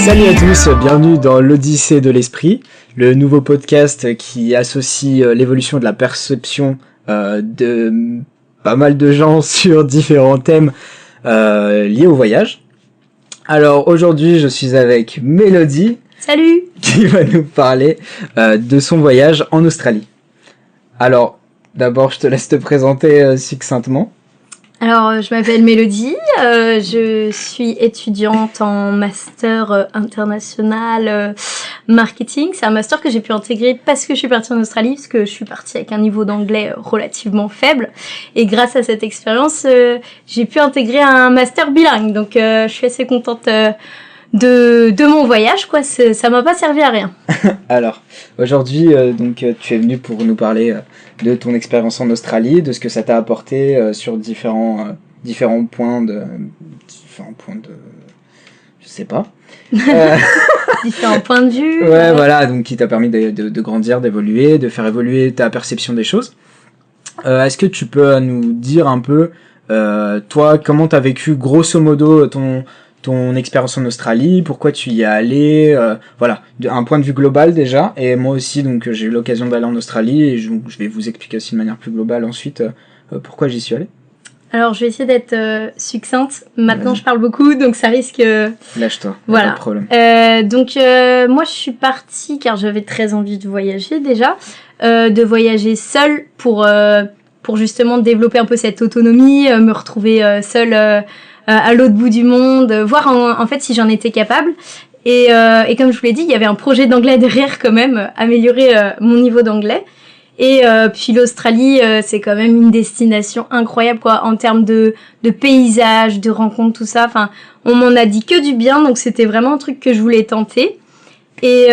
Salut à tous, bienvenue dans l'Odyssée de l'Esprit, le nouveau podcast qui associe l'évolution de la perception de pas mal de gens sur différents thèmes liés au voyage. Alors aujourd'hui je suis avec Mélodie. Salut. Qui va nous parler de son voyage en Australie. Alors d'abord je te laisse te présenter succinctement. Alors, je m'appelle Mélodie, je suis étudiante en master international marketing. C'est un master que j'ai pu intégrer parce que je suis partie en Australie, parce que je suis partie avec un niveau d'anglais relativement faible. Et grâce à cette expérience, j'ai pu intégrer un master bilingue. Donc, je suis assez contente de mon voyage, quoi. Ça m'a pas servi à rien. Alors, aujourd'hui, tu es venu pour nous parler de ton expérience en Australie, de ce que ça t'a apporté sur différents points de, je sais pas. Différents points de vue. Ouais, voilà, donc qui t'a permis de grandir, d'évoluer, de faire évoluer ta perception des choses. Est-ce que tu peux nous dire un peu, toi, comment t'as vécu grosso modo ton expérience en Australie, pourquoi tu y es allé, voilà, un point de vue global déjà, et moi aussi donc j'ai eu l'occasion d'aller en Australie et je vais vous expliquer aussi de manière plus globale ensuite pourquoi j'y suis allé. Alors je vais essayer d'être succincte, maintenant je parle beaucoup donc ça risque... Lâche-toi, voilà. Pas de problème. Moi je suis partie car j'avais très envie de voyager déjà, de voyager seule pour justement développer un peu cette autonomie, me retrouver seule à l'autre bout du monde, voir en fait si j'en étais capable. Et comme je vous l'ai dit, il y avait un projet d'anglais derrière quand même, améliorer mon niveau d'anglais. Et puis l'Australie, c'est quand même une destination incroyable quoi, en termes de paysages, de rencontres, tout ça. Enfin, on m'en a dit que du bien, donc c'était vraiment un truc que je voulais tenter. Et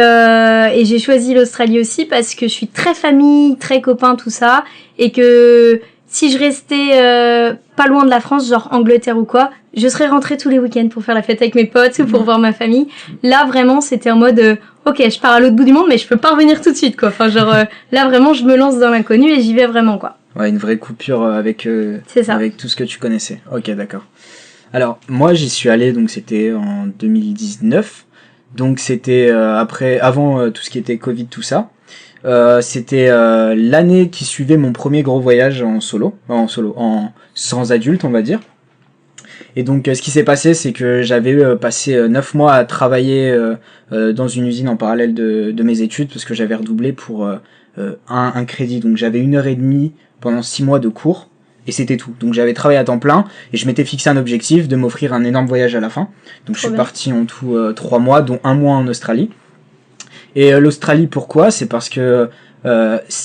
j'ai choisi l'Australie aussi parce que je suis très famille, très copain, tout ça, et que si je restais pas loin de la France, genre Angleterre ou quoi, je serais rentrée tous les week-ends pour faire la fête avec mes potes ou pour voir ma famille. Là, vraiment, c'était en mode, ok, je pars à l'autre bout du monde, mais je peux pas revenir tout de suite, quoi. Enfin, genre, là, vraiment, je me lance dans l'inconnu et j'y vais vraiment, quoi. Ouais, une vraie coupure avec tout ce que tu connaissais. Ok, d'accord. Alors, moi, j'y suis allé, donc c'était en 2019. Donc, c'était avant tout ce qui était Covid, tout ça. C'était l'année qui suivait mon premier gros voyage sans adulte on va dire. Et donc ce qui s'est passé c'est que j'avais passé 9 mois à travailler dans une usine en parallèle de mes études parce que j'avais redoublé pour un crédit. Donc j'avais 1h30 pendant 6 mois de cours et c'était tout. Donc j'avais travaillé à temps plein et je m'étais fixé un objectif de m'offrir un énorme voyage à la fin. Donc je suis parti en tout 3 mois dont 1 mois en Australie. Et l'Australie, pourquoi ? C'est parce que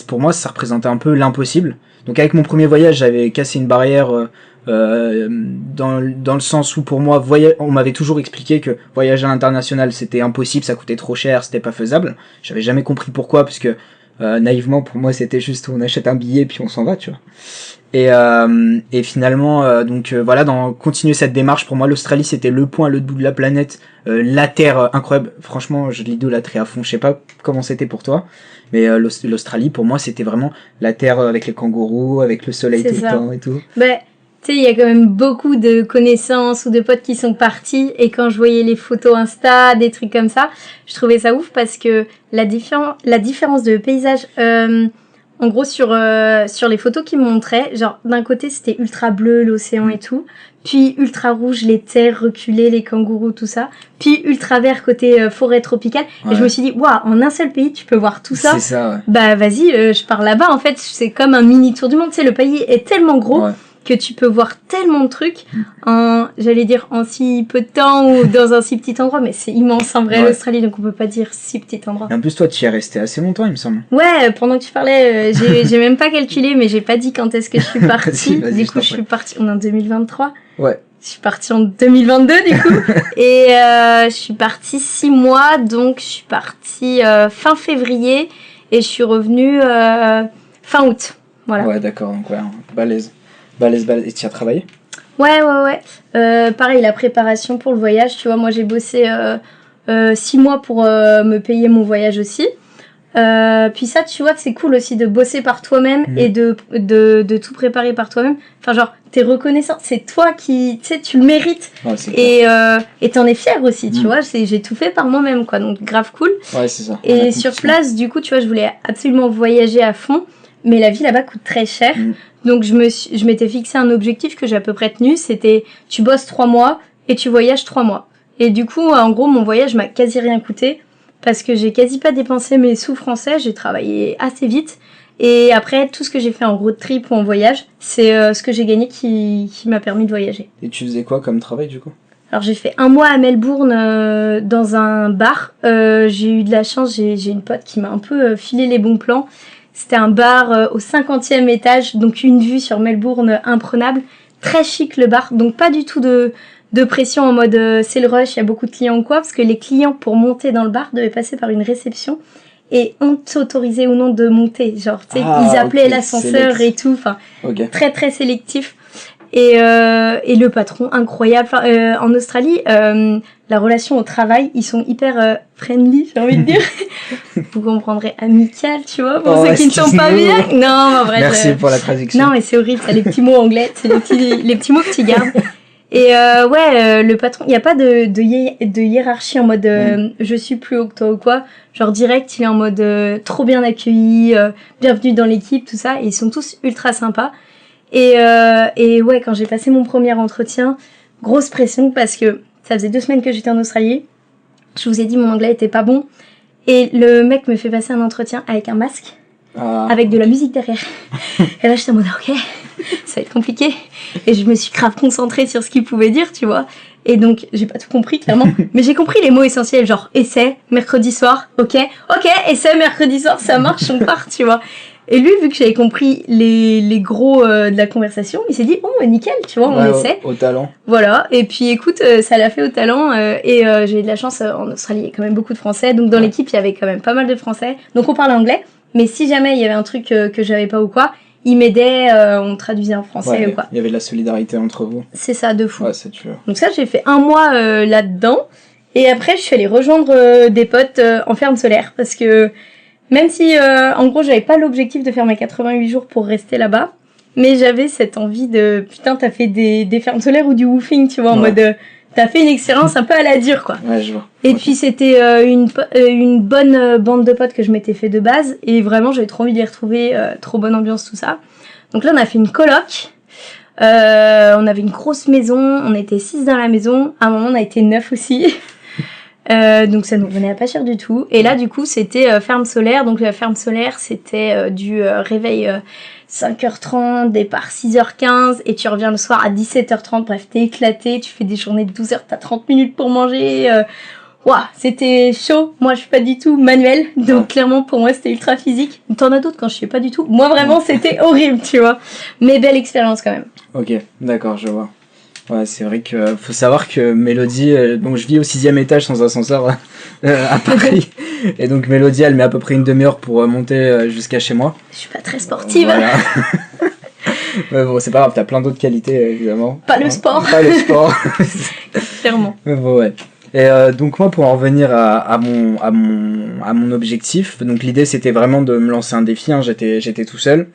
pour moi, ça représentait un peu l'impossible. Donc avec mon premier voyage, j'avais cassé une barrière dans le sens où pour moi, on m'avait toujours expliqué que voyager à l'international, c'était impossible, ça coûtait trop cher, c'était pas faisable. J'avais jamais compris pourquoi, parce que naïvement, pour moi, c'était juste on achète un billet puis on s'en va, tu vois. Et finalement, voilà, continuer cette démarche, pour moi, l'Australie, c'était le point à l'autre bout de la planète, la Terre, incroyable. Franchement, je l'idolâtrais à fond. Je sais pas comment c'était pour toi, mais l'Australie, pour moi, c'était vraiment la Terre avec les kangourous, avec le soleil tout le temps et tout. Bah, tu sais, il y a quand même beaucoup de connaissances ou de potes qui sont partis, et quand je voyais les photos Insta, des trucs comme ça, je trouvais ça ouf parce que la différence de paysage... En gros, sur les photos qu'ils me montraient, genre, d'un côté, c'était ultra bleu, l'océan et tout. Puis, ultra rouge, les terres reculées, les kangourous, tout ça. Puis, ultra vert, côté forêt tropicale. Ouais. Et je me suis dit, waouh, en un seul pays, tu peux voir tout ça. C'est ça, ouais. Bah, vas-y, je pars là-bas. En fait, c'est comme un mini tour du monde. Tu sais, le pays est tellement gros que tu peux voir tellement de trucs en si peu de temps ou dans un si petit endroit. Mais c'est immense, en vrai, l'Australie, donc on peut pas dire si petit endroit. Et en plus, toi, tu y es resté assez longtemps, il me semble. Ouais, pendant que tu parlais, j'ai même pas calculé, mais j'ai pas dit quand est-ce que je suis partie. Du coup, je suis partie, on est en 2023. Ouais. Je suis partie en 2022, du coup. Et je suis partie 6 mois, donc je suis partie fin février et je suis revenue fin août. Voilà. Ouais, d'accord, donc balèze. Et tu as travaillé ? Ouais. Pareil, la préparation pour le voyage, tu vois, moi j'ai bossé 6 mois pour me payer mon voyage aussi. Puis ça, tu vois, c'est cool aussi de bosser par toi-même et de tout préparer par toi-même. Enfin, genre, t'es reconnaissant, c'est toi qui, tu sais, tu le mérites. Ouais, et t'en es fier aussi, tu vois. J'ai tout fait par moi-même, quoi. Donc, grave cool. Ouais, c'est ça. Et sur place, du coup, tu vois, je voulais absolument voyager à fond. Mais la vie là-bas coûte très cher. Donc, je m'étais fixé un objectif que j'ai à peu près tenu. C'était, tu bosses 3 mois et tu voyages 3 mois. Et du coup, en gros, mon voyage m'a quasi rien coûté. Parce que j'ai quasi pas dépensé mes sous français, j'ai travaillé assez vite. Et après, tout ce que j'ai fait en road trip ou en voyage, c'est ce que j'ai gagné qui m'a permis de voyager. Et tu faisais quoi comme travail du coup ? Alors j'ai fait 1 mois à Melbourne dans un bar. J'ai eu de la chance, j'ai une pote qui m'a un peu filé les bons plans. C'était un bar au 50e étage, donc une vue sur Melbourne imprenable. Très chic le bar, donc pas du tout de pression en mode c'est le rush, il y a beaucoup de clients ou quoi, parce que les clients pour monter dans le bar devaient passer par une réception et on t'autorisait ou non de monter, genre tu sais, ils appelaient l'ascenseur et tout, enfin très très sélectif. Et le patron incroyable. Enfin, en Australie, la relation au travail, ils sont hyper friendly, j'ai envie de dire. Vous comprendrez, amical, tu vois, pour ceux qui ne sont pas bien. Non, en vrai. Merci pour la traduction. Non, mais c'est horrible, ça, les petits mots anglais, c'est les petits mots que tu gardes. Et le patron, il n'y a pas de hiérarchie en mode je suis plus haut que toi ou quoi. Genre direct, il est en mode trop bien accueilli, bienvenue dans l'équipe, tout ça. Et ils sont tous ultra sympas. Et ouais, quand j'ai passé mon premier entretien, grosse pression parce que ça faisait 2 semaines que j'étais en Australie. Je vous ai dit, mon anglais était pas bon. Et le mec me fait passer un entretien avec un masque. Avec de la musique derrière. Et là, j'étais en mode, ok, ça va être compliqué. Et je me suis grave concentrée sur ce qu'il pouvait dire, tu vois. Et donc, j'ai pas tout compris, clairement. Mais j'ai compris les mots essentiels, genre, essai, mercredi soir, ok, essai, mercredi soir, ça marche, on part, tu vois. Et lui, vu que j'avais compris les gros de la conversation, il s'est dit, oh, nickel, tu vois, on essaie. Au talent. Voilà. Et puis, écoute, ça l'a fait au talent. Et j'ai eu de la chance, en Australie, il y a quand même beaucoup de Français. Donc, dans l'équipe, il y avait quand même pas mal de Français. Donc, on parlait anglais. Mais si jamais il y avait un truc que j'avais pas ou quoi, il m'aidait, on traduisait en français ou quoi. Il y avait de la solidarité entre vous. C'est ça, de fou. Ouais, c'est sûr. Donc ça, j'ai fait 1 mois là-dedans. Et après, je suis allée rejoindre des potes en ferme solaire. Parce que même si, en gros, j'avais pas l'objectif de faire mes 88 jours pour rester là-bas, mais j'avais cette envie de, putain, t'as fait des fermes solaires ou du woofing, tu vois, en mode... T'as fait une expérience un peu à la dure, quoi. Ouais, je vois. Et puis c'était une bonne bande de potes que je m'étais fait de base. Et vraiment, j'avais trop envie de les retrouver. Trop bonne ambiance, tout ça. Donc là, on a fait une coloc. On avait une grosse maison. On était 6 dans la maison. À un moment, on a été 9 aussi. Donc ça nous revenait à pas cher du tout. Et là, du coup, c'était ferme solaire. Donc la ferme solaire, c'était du réveil 5h30, départ 6h15 et tu reviens le soir à 17h30. Bref, t'es éclaté, tu fais des journées de 12 heures, t'as 30 minutes pour manger. Ouah, c'était chaud. Moi, je suis pas du tout manuelle. Donc clairement, pour moi, c'était ultra physique. T'en as d'autres quand je suis pas du tout. Moi, vraiment, c'était horrible, tu vois. Mais belle expérience quand même. Ok, d'accord, je vois. Ouais, c'est vrai que faut savoir que Mélodie, donc je vis au 6e étage sans ascenseur à Paris, et donc Mélodie, elle met à peu près une demi-heure pour monter jusqu'à chez moi. Je suis pas très sportive. Voilà. Mais bon, c'est pas grave, t'as plein d'autres qualités évidemment. Pas le sport. Pas le sport. Clairement. Mais bon, ouais. Et donc moi, pour en revenir à mon objectif, donc l'idée c'était vraiment de me lancer un défi. Hein, j'étais tout seul.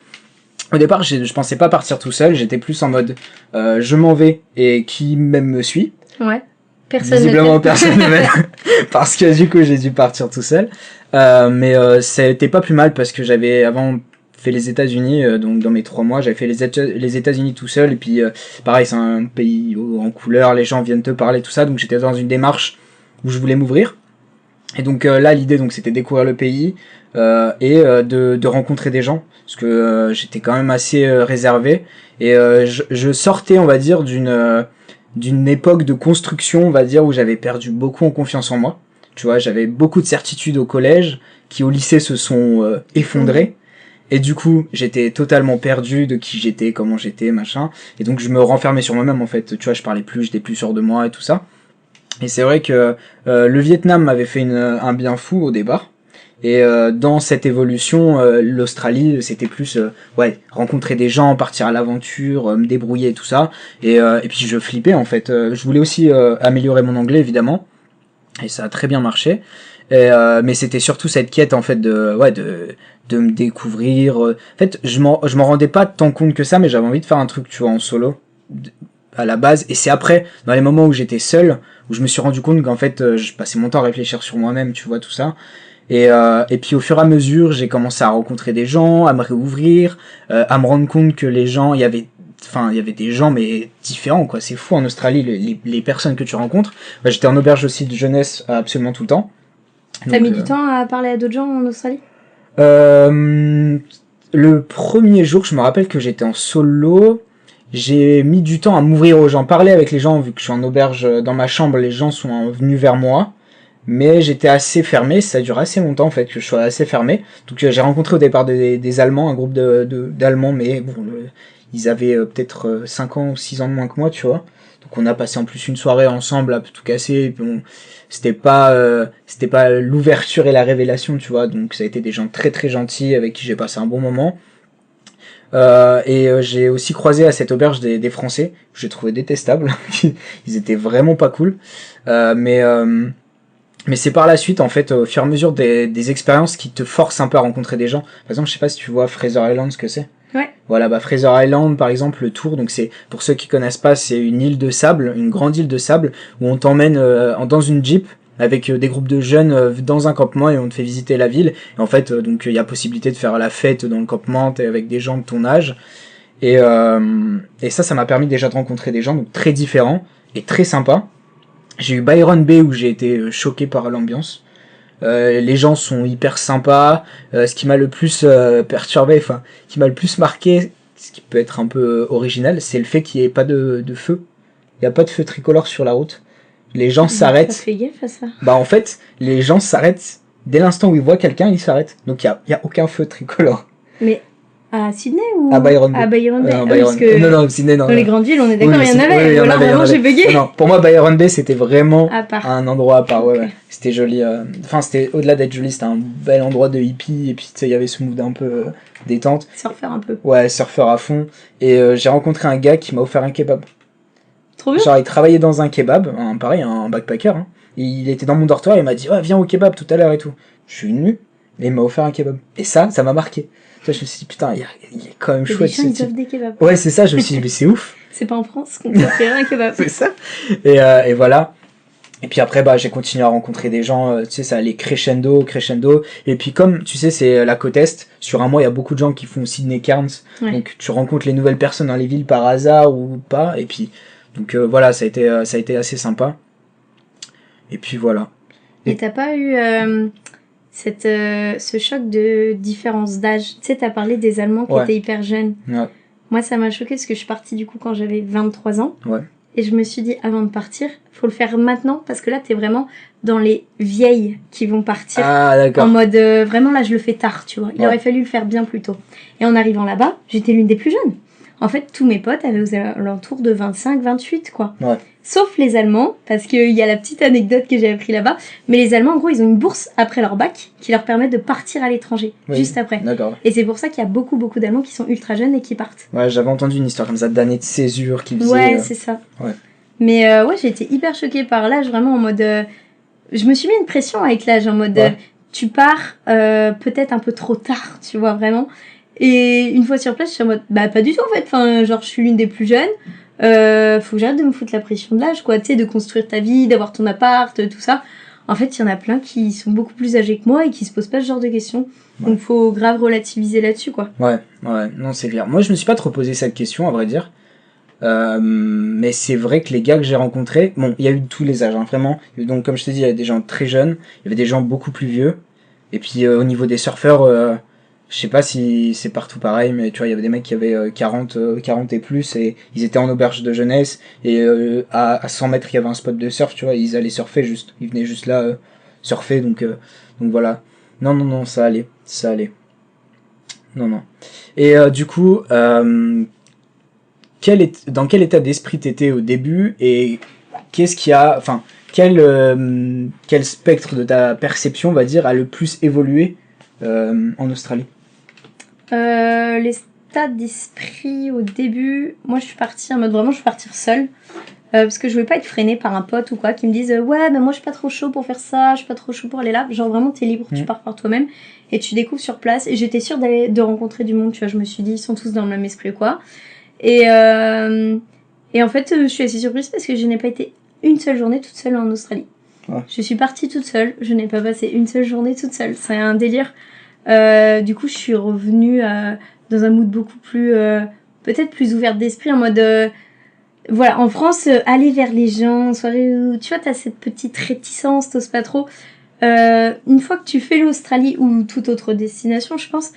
Au départ, je pensais pas partir tout seul, j'étais plus en mode je m'en vais et qui même me suit. Ouais. Personne Visiblement personne ne m'aime parce que du coup j'ai dû partir tout seul. Mais c'était pas plus mal parce que j'avais avant fait les États-Unis, donc dans mes 3 mois j'avais fait les États-Unis tout seul et puis pareil c'est un pays en couleur, les gens viennent te parler tout ça, donc j'étais dans une démarche où je voulais m'ouvrir. Et donc là l'idée donc c'était découvrir le pays et de rencontrer des gens parce que j'étais quand même assez réservé et je sortais on va dire d'une époque de construction on va dire où j'avais perdu beaucoup en confiance en moi. Tu vois, j'avais beaucoup de certitudes au collège qui au lycée se sont effondrées. Et du coup, j'étais totalement perdu de qui j'étais, comment j'étais, machin. Et donc je me renfermais sur moi-même en fait. Tu vois, je parlais plus, j'étais plus sûr de moi et tout ça. Et c'est vrai que le Vietnam m'avait fait un bien fou au départ. Et dans cette évolution, l'Australie, c'était plus rencontrer des gens, partir à l'aventure, me débrouiller et tout ça. Et puis je flippais en fait. Je voulais aussi améliorer mon anglais évidemment. Et ça a très bien marché. Mais c'était surtout cette quête en fait de me découvrir. En fait, je m'en rendais pas tant compte que ça, mais j'avais envie de faire un truc, tu vois, en solo à la base. Et c'est après, dans les moments où j'étais seul, où je me suis rendu compte qu'en fait, je passais mon temps à réfléchir sur moi-même, tu vois, tout ça. Et puis au fur et à mesure, j'ai commencé à rencontrer des gens, à me réouvrir, à me rendre compte que les gens, il y avait des gens mais différents, quoi. C'est fou en Australie les personnes que tu rencontres. Ouais, j'étais en auberge aussi de jeunesse absolument tout le temps. T'as mis du temps à parler à d'autres gens en Australie? Le premier jour, je me rappelle que j'étais en solo. J'ai mis du temps à m'ouvrir aux gens, parler avec les gens, vu que je suis en auberge dans ma chambre, les gens sont venus vers moi. Mais j'étais assez fermé, ça dure assez longtemps en fait que je sois assez fermé. Donc j'ai rencontré au départ des Allemands, un groupe d'Allemands, mais bon, ils avaient peut-être 5 ans ou 6 ans de moins que moi, tu vois. Donc on a passé en plus une soirée ensemble à tout casser, et puis c'était pas l'ouverture et la révélation, tu vois. Donc ça a été des gens très très gentils avec qui j'ai passé un bon moment. J'ai aussi croisé à cette auberge des Français, que j'ai trouvé détestables. Ils étaient vraiment pas cool. Mais c'est par la suite, en fait, au fur et à mesure des expériences qui te forcent un peu à rencontrer des gens. Par exemple, je sais pas si tu vois Fraser Island, ce que c'est. Ouais. Voilà, Fraser Island, par exemple, le tour, donc c'est, pour ceux qui connaissent pas, c'est une île de sable, une grande île de sable, où on t'emmène dans une jeep, avec des groupes de jeunes dans un campement, et on te fait visiter la ville. Et en fait, donc il y a possibilité de faire la fête dans le campement, t'es avec des gens de ton âge. Et ça m'a permis déjà de rencontrer des gens, donc très différents, et très sympas. J'ai eu Byron Bay où j'ai été choqué par l'ambiance. Les gens sont hyper sympas. Ce qui m'a le plus perturbé, enfin, qui m'a le plus marqué, ce qui peut être un peu original, c'est le fait qu'il n'y ait pas de feu. Il n'y a pas de feu tricolore sur la route. Les gens s'arrêtent. T'as fait gaffe à ça? Bah en fait, les gens s'arrêtent dès l'instant où ils voient quelqu'un, ils s'arrêtent. Donc il y a aucun feu tricolore. Mais à Sydney ou à Byron Bay? À Byron Bay. Byron. parce que non, Sydney, non. Dans les grandes villes, on est d'accord, Oui, il y en avait. oui, Ou alors vraiment j'ai bugué. Non, pour moi, Byron Bay, c'était vraiment À part. un endroit à part. Ok. Ouais. C'était joli. Enfin, c'était au-delà d'être joli, c'était un bel endroit de hippie. Et puis, tu sais, il y avait ce mood un peu détente. Surfer un peu. Ouais, surfeur à fond. Et j'ai rencontré un gars qui m'a offert un kebab. Trop bien. Genre, il travaillait dans un kebab, pareil, un backpacker. Hein. Et il était dans mon dortoir, il m'a dit, ouais, viens au kebab tout à l'heure et tout. Je suis venu, et il m'a offert un kebab. Et ça m'a marqué. Tu vois, je me suis dit, putain, il est quand même chouette. Les gens, ils offrent des kebabs. Ouais, c'est ça, je me suis dit, mais c'est ouf. C'est pas en France qu'on peut offrir un kebab. C'est ça. Et voilà. Et puis après, j'ai continué à rencontrer des gens, tu sais, ça allait crescendo. Et puis comme, tu sais, c'est la côte Est, sur un mois, il y a beaucoup de gens qui font Sydney Cairns. Ouais. Donc tu rencontres les nouvelles personnes dans les villes par hasard ou pas. Et puis, donc voilà, ça a été assez sympa. Et puis voilà. Et t'as pas eu ce choc de différence d'âge? Tu sais, t'as parlé des Allemands qui étaient hyper jeunes. Ouais. Moi, ça m'a choqué parce que je suis partie du coup quand j'avais 23 ans. Ouais. Et je me suis dit, avant de partir, faut le faire maintenant parce que là, t'es vraiment dans les vieilles qui vont partir. Ah, d'accord. En mode, vraiment là, je le fais tard, tu vois. Il aurait fallu le faire bien plus tôt. Et en arrivant là-bas, j'étais l'une des plus jeunes. En fait, tous mes potes avaient aux alentours de 25, 28, quoi. Ouais. Sauf les Allemands, parce qu'il y a la petite anecdote que j'ai appris là-bas. Mais les Allemands, en gros, ils ont une bourse après leur bac qui leur permet de partir à l'étranger, juste après. D'accord. Et c'est pour ça qu'il y a beaucoup d'Allemands qui sont ultra jeunes et qui partent. Ouais, j'avais entendu une histoire comme ça d'année de césure qui faisait... Ouais, c'est ça. Ouais. Mais ouais, j'ai été hyper choquée par l'âge, vraiment en mode... je me suis mis une pression avec l'âge, en mode... tu pars peut-être un peu trop tard, tu vois, vraiment. Et une fois sur place, je suis en mode... Bah, pas du tout, en fait. Enfin, genre, je suis l'une des plus jeunes. Faut que j'arrête de me foutre la pression de l'âge, quoi. Tu sais, de construire ta vie, d'avoir ton appart, tout ça. En fait, il y en a plein qui sont beaucoup plus âgés que moi et qui se posent pas ce genre de questions. Ouais. Donc, faut grave relativiser là-dessus, quoi. Ouais, non, c'est clair. Moi, je me suis pas trop posé cette question, à vrai dire. Mais c'est vrai que les gars que j'ai rencontrés, bon, il y a eu de tous les âges, hein, vraiment. Donc, comme je te dis, il y avait des gens très jeunes, il y avait des gens beaucoup plus vieux. Et puis, au niveau des surfeurs, je sais pas si c'est partout pareil, mais tu vois, il y avait des mecs qui avaient 40 et plus, et ils étaient en auberge de jeunesse, et à 100 mètres, il y avait un spot de surf, tu vois, ils allaient surfer juste. Ils venaient juste là surfer, donc voilà. Non, ça allait. Non. Et du coup, dans quel état d'esprit t'étais au début, et qu'est-ce qui a, enfin, quel spectre de ta perception, on va dire, a le plus évolué en Australie? Les états d'esprit au début, moi je suis partie en mode vraiment je suis partie seule. parce que je voulais pas être freinée par un pote ou quoi qui me dise ouais mais moi je suis pas trop chaud pour faire ça, je suis pas trop chaud pour aller là. Genre vraiment t'es libre, tu pars par toi-même et tu découvres sur place. Et j'étais sûre de rencontrer du monde, tu vois. Je me suis dit ils sont tous dans le même esprit ou quoi. Et en fait je suis assez surprise parce que je n'ai pas été une seule journée toute seule en Australie. Ouais. Je suis partie toute seule, je n'ai pas passé une seule journée toute seule. C'est un délire. Du coup, je suis revenue dans un mood beaucoup plus, peut-être plus ouverte d'esprit, en mode, voilà, en France, aller vers les gens, en soirée où, tu vois, t'as cette petite réticence, t'oses pas trop. Une fois que tu fais l'Australie ou toute autre destination, je pense,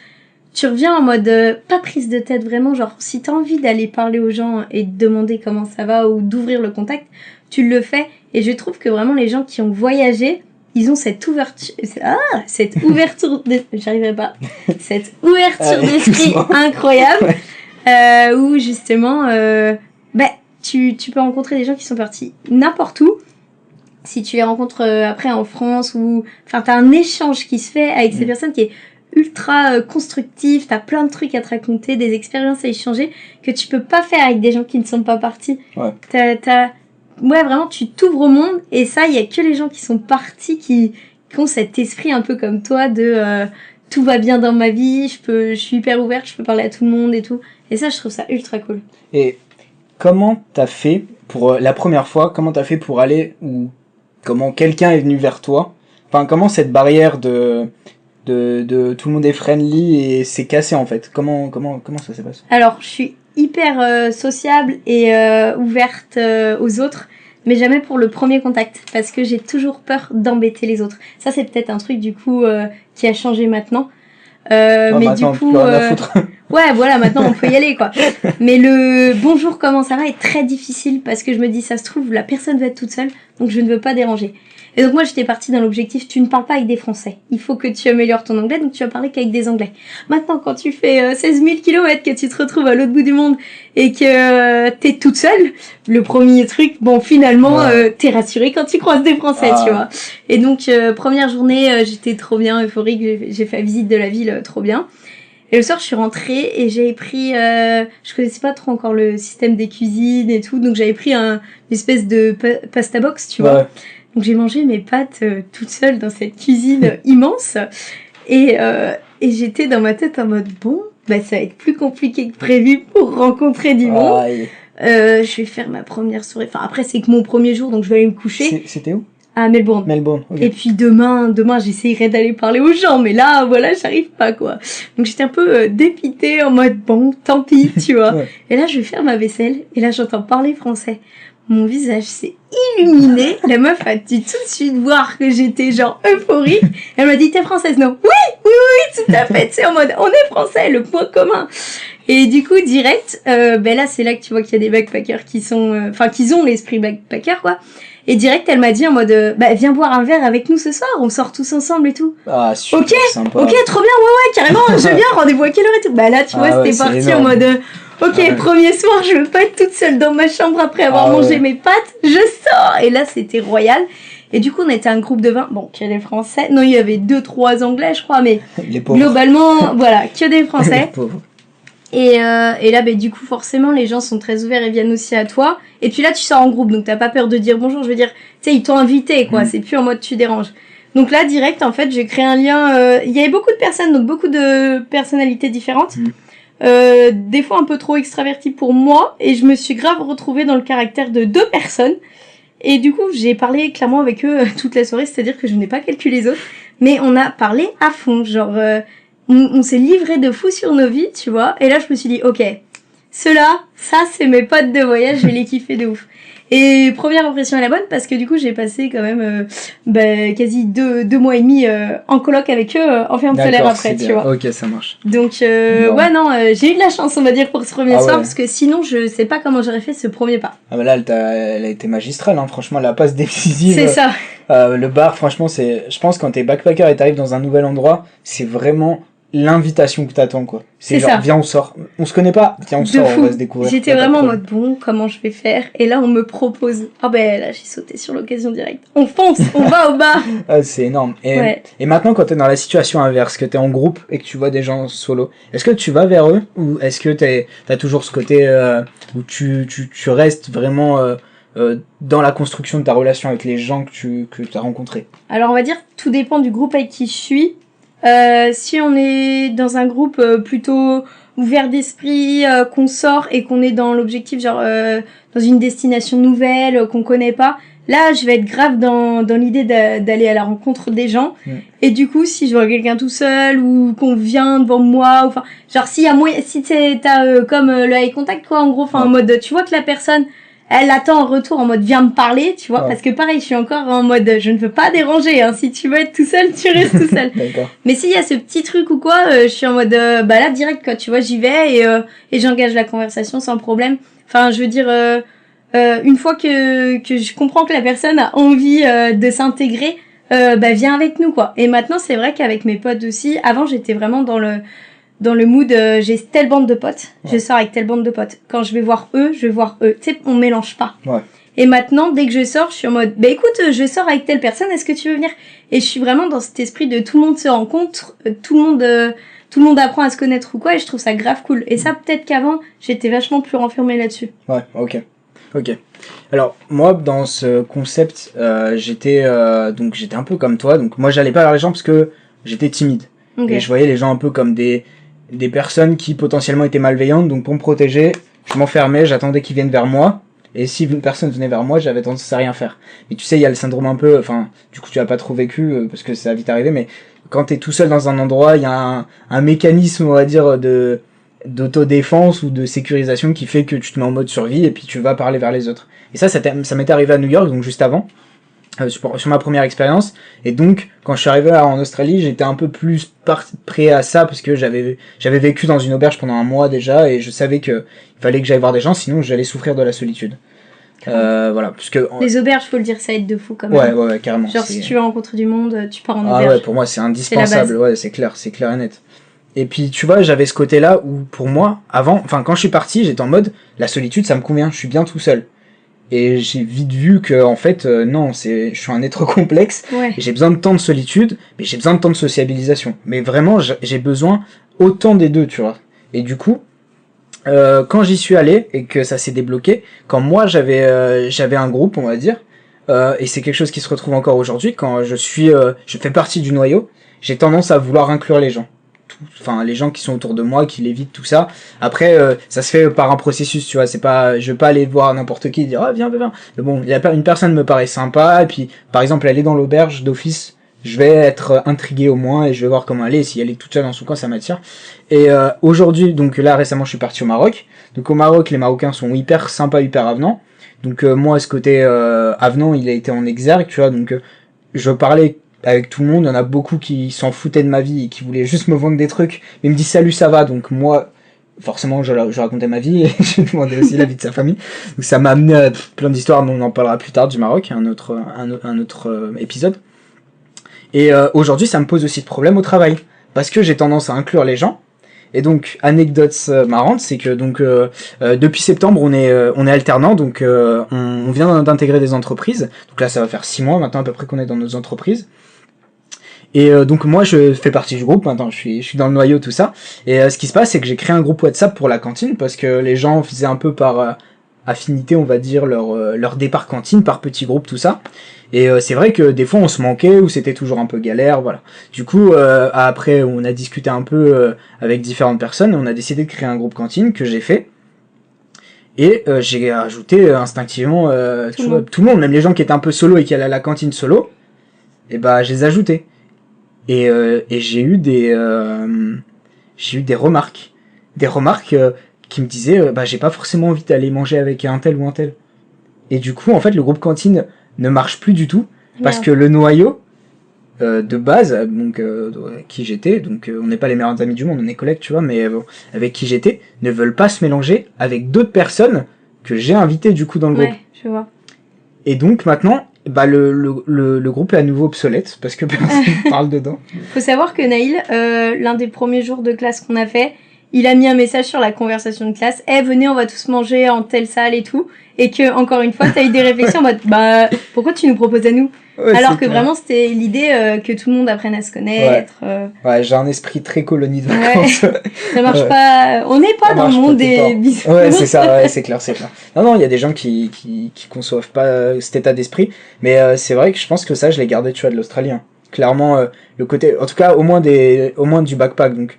tu reviens en mode, pas prise de tête, vraiment, genre, si t'as envie d'aller parler aux gens et de demander comment ça va ou d'ouvrir le contact, tu le fais. Et je trouve que vraiment les gens qui ont voyagé, ils ont cette ouverture, j'arriverai pas, cette ouverture d'esprit incroyable, où justement, tu peux rencontrer des gens qui sont partis n'importe où. Si tu les rencontres après en France ou, enfin, t'as un échange qui se fait avec ces personnes qui est ultra constructif, t'as plein de trucs à te raconter, des expériences à échanger que tu peux pas faire avec des gens qui ne sont pas partis. Ouais. Ouais, vraiment, tu t'ouvres au monde, et ça, il y a que les gens qui sont partis qui ont cet esprit un peu comme toi de tout va bien dans ma vie, je suis hyper ouverte, je peux parler à tout le monde et tout. Et ça, je trouve ça ultra cool. Et comment t'as fait pour la première fois, comment t'as fait pour aller, ou comment quelqu'un est venu vers toi? Enfin, comment cette barrière de tout le monde est friendly et c'est cassé en fait? Comment ça s'est passé? Alors, je suis hyper sociable et ouverte aux autres, mais jamais pour le premier contact, parce que j'ai toujours peur d'embêter les autres. Ça, c'est peut-être un truc du coup qui a changé maintenant. Mais du coup, ouais, voilà, maintenant on peut y aller quoi. Mais le bonjour, comment ça va est très difficile parce que je me dis ça se trouve la personne va être toute seule, donc je ne veux pas déranger. Et donc moi j'étais partie dans l'objectif, tu ne parles pas avec des Français, il faut que tu améliores ton anglais, donc tu vas parler qu'avec des Anglais. Maintenant quand tu fais 16 000 kilomètres, que tu te retrouves à l'autre bout du monde et que t'es toute seule, le premier truc, bon finalement t'es rassurée quand tu croises des Français, tu vois. Et donc première journée j'étais trop bien euphorique, j'ai fait la visite de la ville trop bien. Et le soir je suis rentrée et j'avais pris, je connaissais pas trop encore le système des cuisines et tout, donc j'avais pris une espèce de pasta box, tu vois. Donc j'ai mangé mes pâtes toute seule dans cette cuisine immense et j'étais dans ma tête en mode bon, bah ça va être plus compliqué que prévu pour rencontrer du monde. Je vais faire ma première soirée. Enfin après c'est que mon premier jour donc je vais aller me coucher. C'était où? À Melbourne. Okay. Et puis demain j'essayerai d'aller parler aux gens, mais là voilà j'arrive pas quoi. Donc j'étais un peu dépitée en mode bon tant pis tu vois. Et là je vais faire ma vaisselle et là j'entends parler français. Mon visage s'est illuminé. La meuf a dû tout de suite voir que j'étais genre euphorique. Elle m'a dit, t'es française? Non. Oui, tout à fait. C'est en mode, on est français, le point commun. Et du coup, direct, là, c'est là que tu vois qu'il y a des backpackers qui sont, qu'ils ont l'esprit backpacker, quoi. Et direct, elle m'a dit en mode, viens boire un verre avec nous ce soir, on sort tous ensemble et tout. Ah, super sympa. Ok, trop bien, ouais, carrément, je viens, rendez-vous à quelle heure et tout. Bah là, tu vois, c'était parti en mode, premier soir, je veux pas être toute seule dans ma chambre après avoir mangé mes pâtes, je sors. Et là, c'était royal. Et du coup, on était un groupe de 20, bon, que des Français. Non, il y avait 2-3 Anglais, je crois, mais globalement, voilà, que des Français. Et là, du coup, forcément, les gens sont très ouverts et viennent aussi à toi. Et puis là, tu sors en groupe, donc t'as pas peur de dire bonjour. Je veux dire, tu sais, ils t'ont invité, quoi. C'est plus en mode tu déranges. Donc là, direct, en fait, j'ai créé un lien. Il y avait beaucoup de personnes, donc beaucoup de personnalités différentes. Des fois un peu trop extravertie pour moi, et je me suis grave retrouvée dans le caractère de 2 personnes. Et du coup, j'ai parlé clairement avec eux toute la soirée, c'est-à-dire que je n'ai pas calculé les autres, mais on a parlé à fond, genre on s'est livré de fou sur nos vies, tu vois. Et là, je me suis dit, ok, ceux-là, ça c'est mes potes de voyage, je vais les kiffer de ouf. Et première impression à la bonne, parce que du coup, j'ai passé quand même quasi deux mois et demi en coloc avec eux, en ferme solaire après, tu vois. Ok, ça marche. Donc, j'ai eu de la chance, on va dire, pour ce premier soir, parce que sinon, je sais pas comment j'aurais fait ce premier pas. Ah bah là, elle a été magistrale, hein, franchement, la passe décisive. C'est ça. Le bar, franchement, je pense quand t'es backpacker et t'arrives dans un nouvel endroit, c'est vraiment l'invitation que t'attends, quoi. C'est genre, viens, on sort. On se connaît pas, viens, on sort, on va se découvrir. J'étais vraiment en mode, bon, comment je vais faire? Et là, on me propose. Là, j'ai sauté sur l'occasion directe. On fonce, on va au bar. C'est énorme. Et maintenant, quand t'es dans la situation inverse, que t'es en groupe et que tu vois des gens solo, est-ce que tu vas vers eux? Ou est-ce que t'as toujours ce côté, où tu restes vraiment, dans la construction de ta relation avec les gens que tu as rencontrés? Alors on va dire tout dépend du groupe avec qui je suis. Si on est dans un groupe plutôt ouvert d'esprit, qu'on sort et qu'on est dans l'objectif genre dans une destination nouvelle qu'on connaît pas, là je vais être grave dans l'idée d'aller à la rencontre des gens. Et du coup si je vois quelqu'un tout seul ou qu'on vient devant moi, enfin genre s'il y a moyen, si t'as comme le eye contact quoi en gros, enfin en mode tu vois que la personne elle attend en retour en mode viens me parler, tu vois, parce que pareil, je suis encore en mode je ne veux pas déranger, hein. Si tu veux être tout seul, tu restes tout seul. Mais s'il y a ce petit truc ou quoi, je suis en mode bah là direct quoi, tu vois, j'y vais et j'engage la conversation sans problème. Enfin, je veux dire une fois que je comprends que la personne a envie de s'intégrer, bah viens avec nous quoi. Et maintenant, c'est vrai qu'avec mes potes aussi, avant j'étais vraiment dans le mood, j'ai telle bande de potes, je sors avec telle bande de potes. Quand je vais voir eux, je vais voir eux. Tu sais, on mélange pas. Et maintenant, dès que je sors, je suis en mode, bah écoute, je sors avec telle personne, est-ce que tu veux venir? Et je suis vraiment dans cet esprit de tout le monde se rencontre, tout le monde apprend à se connaître ou quoi, et je trouve ça grave cool. Et ça, peut-être qu'avant, j'étais vachement plus renfermée là-dessus. Ouais, ok. Alors, moi, dans ce concept, j'étais un peu comme toi. Donc, moi, j'allais pas vers les gens parce que j'étais timide. Et je voyais les gens un peu comme des personnes qui potentiellement étaient malveillantes, donc pour me protéger, je m'enfermais, j'attendais qu'ils viennent vers moi, et si une personne venait vers moi, j'avais tendance à rien faire. Et tu sais, il y a le syndrome un peu, enfin, du coup tu l'as pas trop vécu, parce que ça a vite arrivé, mais quand t'es tout seul dans un endroit, il y a un mécanisme, on va dire, d'autodéfense ou de sécurisation qui fait que tu te mets en mode survie, et puis tu vas parler vers les autres. Et ça m'était arrivé à New York, donc juste avant, sur ma première expérience, et donc quand je suis arrivé en Australie, j'étais un peu plus prêt à ça parce que j'avais vécu dans une auberge pendant un mois déjà et je savais que il fallait que j'aille voir des gens, sinon j'allais souffrir de la solitude. Voilà, parce que les auberges, faut le dire, ça aide de fou quand même. Ouais, carrément. Genre si tu veux rencontrer du monde, tu pars en auberge. Ouais, pour moi c'est indispensable. Ouais, c'est clair et net. Et puis tu vois, j'avais ce côté-là où pour moi, quand je suis parti, j'étais en mode la solitude, ça me convient, je suis bien tout seul. Et j'ai vite vu que en fait non, je suis un être complexe, et j'ai besoin de temps de solitude, mais j'ai besoin de temps de sociabilisation. Mais vraiment j'ai besoin autant des deux, tu vois. Et du coup, quand j'y suis allé et que ça s'est débloqué, quand moi j'avais un groupe, on va dire, et c'est quelque chose qui se retrouve encore aujourd'hui, quand je fais partie du noyau, j'ai tendance à vouloir inclure les gens. Enfin les gens qui sont autour de moi, qui l'évitent, tout ça. Après ça se fait par un processus, tu vois, c'est pas, je veux pas aller voir n'importe qui et dire viens. Mais bon, une personne me paraît sympa, et puis par exemple elle est dans l'auberge d'office, je vais être intrigué au moins et je vais voir comment elle est, si elle est toute seule dans son coin, ça m'attire. Et aujourd'hui, donc là récemment je suis parti au Maroc. Donc au Maroc, les Marocains sont hyper sympas, hyper avenants. Donc moi ce côté avenant, il a été en exergue, tu vois, donc je parlais avec tout le monde, il y en a beaucoup qui s'en foutaient de ma vie et qui voulaient juste me vendre des trucs, mais ils me disent salut, ça va, donc moi forcément je racontais ma vie et je demandais aussi la vie de sa famille, donc ça m'a amené à plein d'histoires dont on en parlera plus tard du Maroc, un autre épisode. Et aujourd'hui ça me pose aussi de problème au travail, parce que j'ai tendance à inclure les gens. Et donc anecdote marrante, c'est que donc depuis septembre on est alternant, donc on vient d'intégrer des entreprises, donc là ça va faire 6 mois maintenant à peu près qu'on est dans nos entreprises. Et donc moi je fais partie du groupe maintenant, je suis dans le noyau, tout ça. Et ce qui se passe, c'est que j'ai créé un groupe WhatsApp pour la cantine, parce que les gens faisaient un peu par affinité, on va dire, leur départ cantine par petits groupes, tout ça. Et c'est vrai que des fois on se manquait, ou c'était toujours un peu galère, voilà. Du coup après on a discuté un peu avec différentes personnes, et on a décidé de créer un groupe cantine que j'ai fait. Et j'ai ajouté instinctivement tout le monde, même les gens qui étaient un peu solo et qui allaient à la cantine solo, et bah je les ai ajoutés. Et j'ai eu des remarques qui me disaient j'ai pas forcément envie d'aller manger avec un tel ou un tel. Et du coup en fait le groupe cantine ne marche plus du tout, parce que le noyau de base, donc qui j'étais, donc on n'est pas les meilleurs amis du monde, on est collègues, tu vois, mais bon, avec qui j'étais, ne veulent pas se mélanger avec d'autres personnes que j'ai invitées du coup dans le groupe. Ouais, je vois. Et donc maintenant le groupe est à nouveau obsolète parce que personne parle dedans. Faut savoir que Naïl, l'un des premiers jours de classe qu'on a fait, il a mis un message sur la conversation de classe, venez, on va tous manger en telle salle et tout, et que encore une fois t'as eu des réflexions en mode pourquoi tu nous proposes à nous? Ouais, alors c'est que clair. vraiment c'était l'idée que tout le monde apprenne à se connaître. Ouais, j'ai un esprit très colonie de vacances. Ça marche Ouais. pas, on n'est pas Ça dans le marche monde pas tout le des temps. bisounours. Ouais, c'est ça, ouais, c'est clair, c'est clair. Non, il y a des gens qui conçoivent pas cet état d'esprit, mais c'est vrai que je pense que ça, je l'ai gardé, tu vois, de l'Australie. Hein. Clairement, le côté, en tout cas, au moins du backpack, donc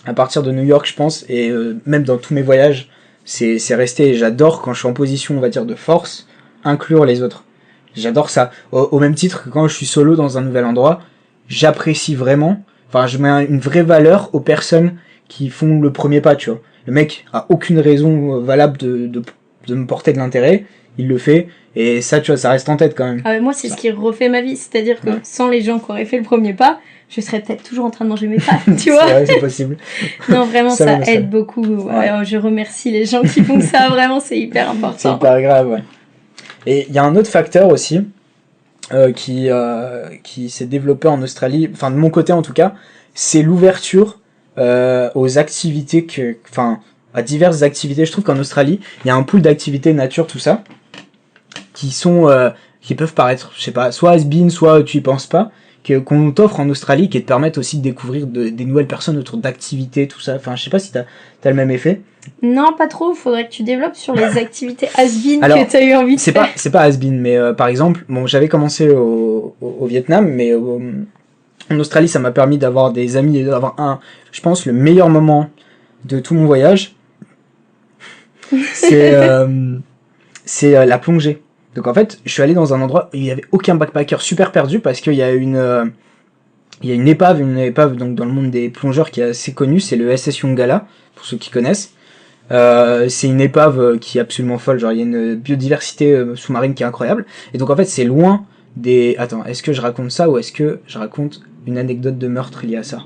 à partir de New York, je pense, et même dans tous mes voyages, c'est resté. Et j'adore quand je suis en position, on va dire, de force, inclure les autres. J'adore ça. Au même titre que quand je suis solo dans un nouvel endroit, j'apprécie vraiment. Enfin, je mets une vraie valeur aux personnes qui font le premier pas, tu vois. Le mec a aucune raison valable de me porter de l'intérêt, il le fait, et ça, tu vois, ça reste en tête quand même. Ah ouais, moi, c'est ce qui refait ma vie. C'est-à-dire que Ouais. sans les gens qui auraient fait le premier pas, je serais peut-être toujours en train de manger mes pâtes, tu C'est vois. vrai, c'est possible. Non, vraiment, Ça ça même, aide beaucoup. Ouais, je remercie les gens qui font ça. Vraiment, c'est hyper C'est important. hyper grave, ouais. Et il y a un autre facteur aussi qui s'est développé en Australie, enfin de mon côté en tout cas, c'est l'ouverture aux activités à diverses activités. Je trouve qu'en Australie, il y a un pool d'activités nature, tout ça, qui peuvent paraître, je sais pas, soit has-been, soit tu y penses pas, qu'on t'offre en Australie, qui te permettent aussi de découvrir des nouvelles personnes autour d'activités, tout ça. Enfin, je sais pas si t'as le même effet. Non, pas trop. Faudrait que tu développes sur les activités has-been Alors, que tu as eu envie de C'est faire. pas has-been, mais par exemple, bon, j'avais commencé au Vietnam, mais en Australie, ça m'a permis d'avoir des amis et d'avoir je pense, le meilleur moment de tout mon voyage. C'est la plongée. Donc en fait, je suis allé dans un endroit où il y avait aucun backpacker, super perdu, parce qu'il y a une épave donc dans le monde des plongeurs qui est assez connue, c'est le SS Yongala, pour ceux qui connaissent. C'est une épave qui est absolument folle, genre il y a une biodiversité sous-marine qui est incroyable, et donc en fait c'est loin des... Attends, est-ce que je raconte ça ou est-ce que je raconte une anecdote de meurtre liée à ça?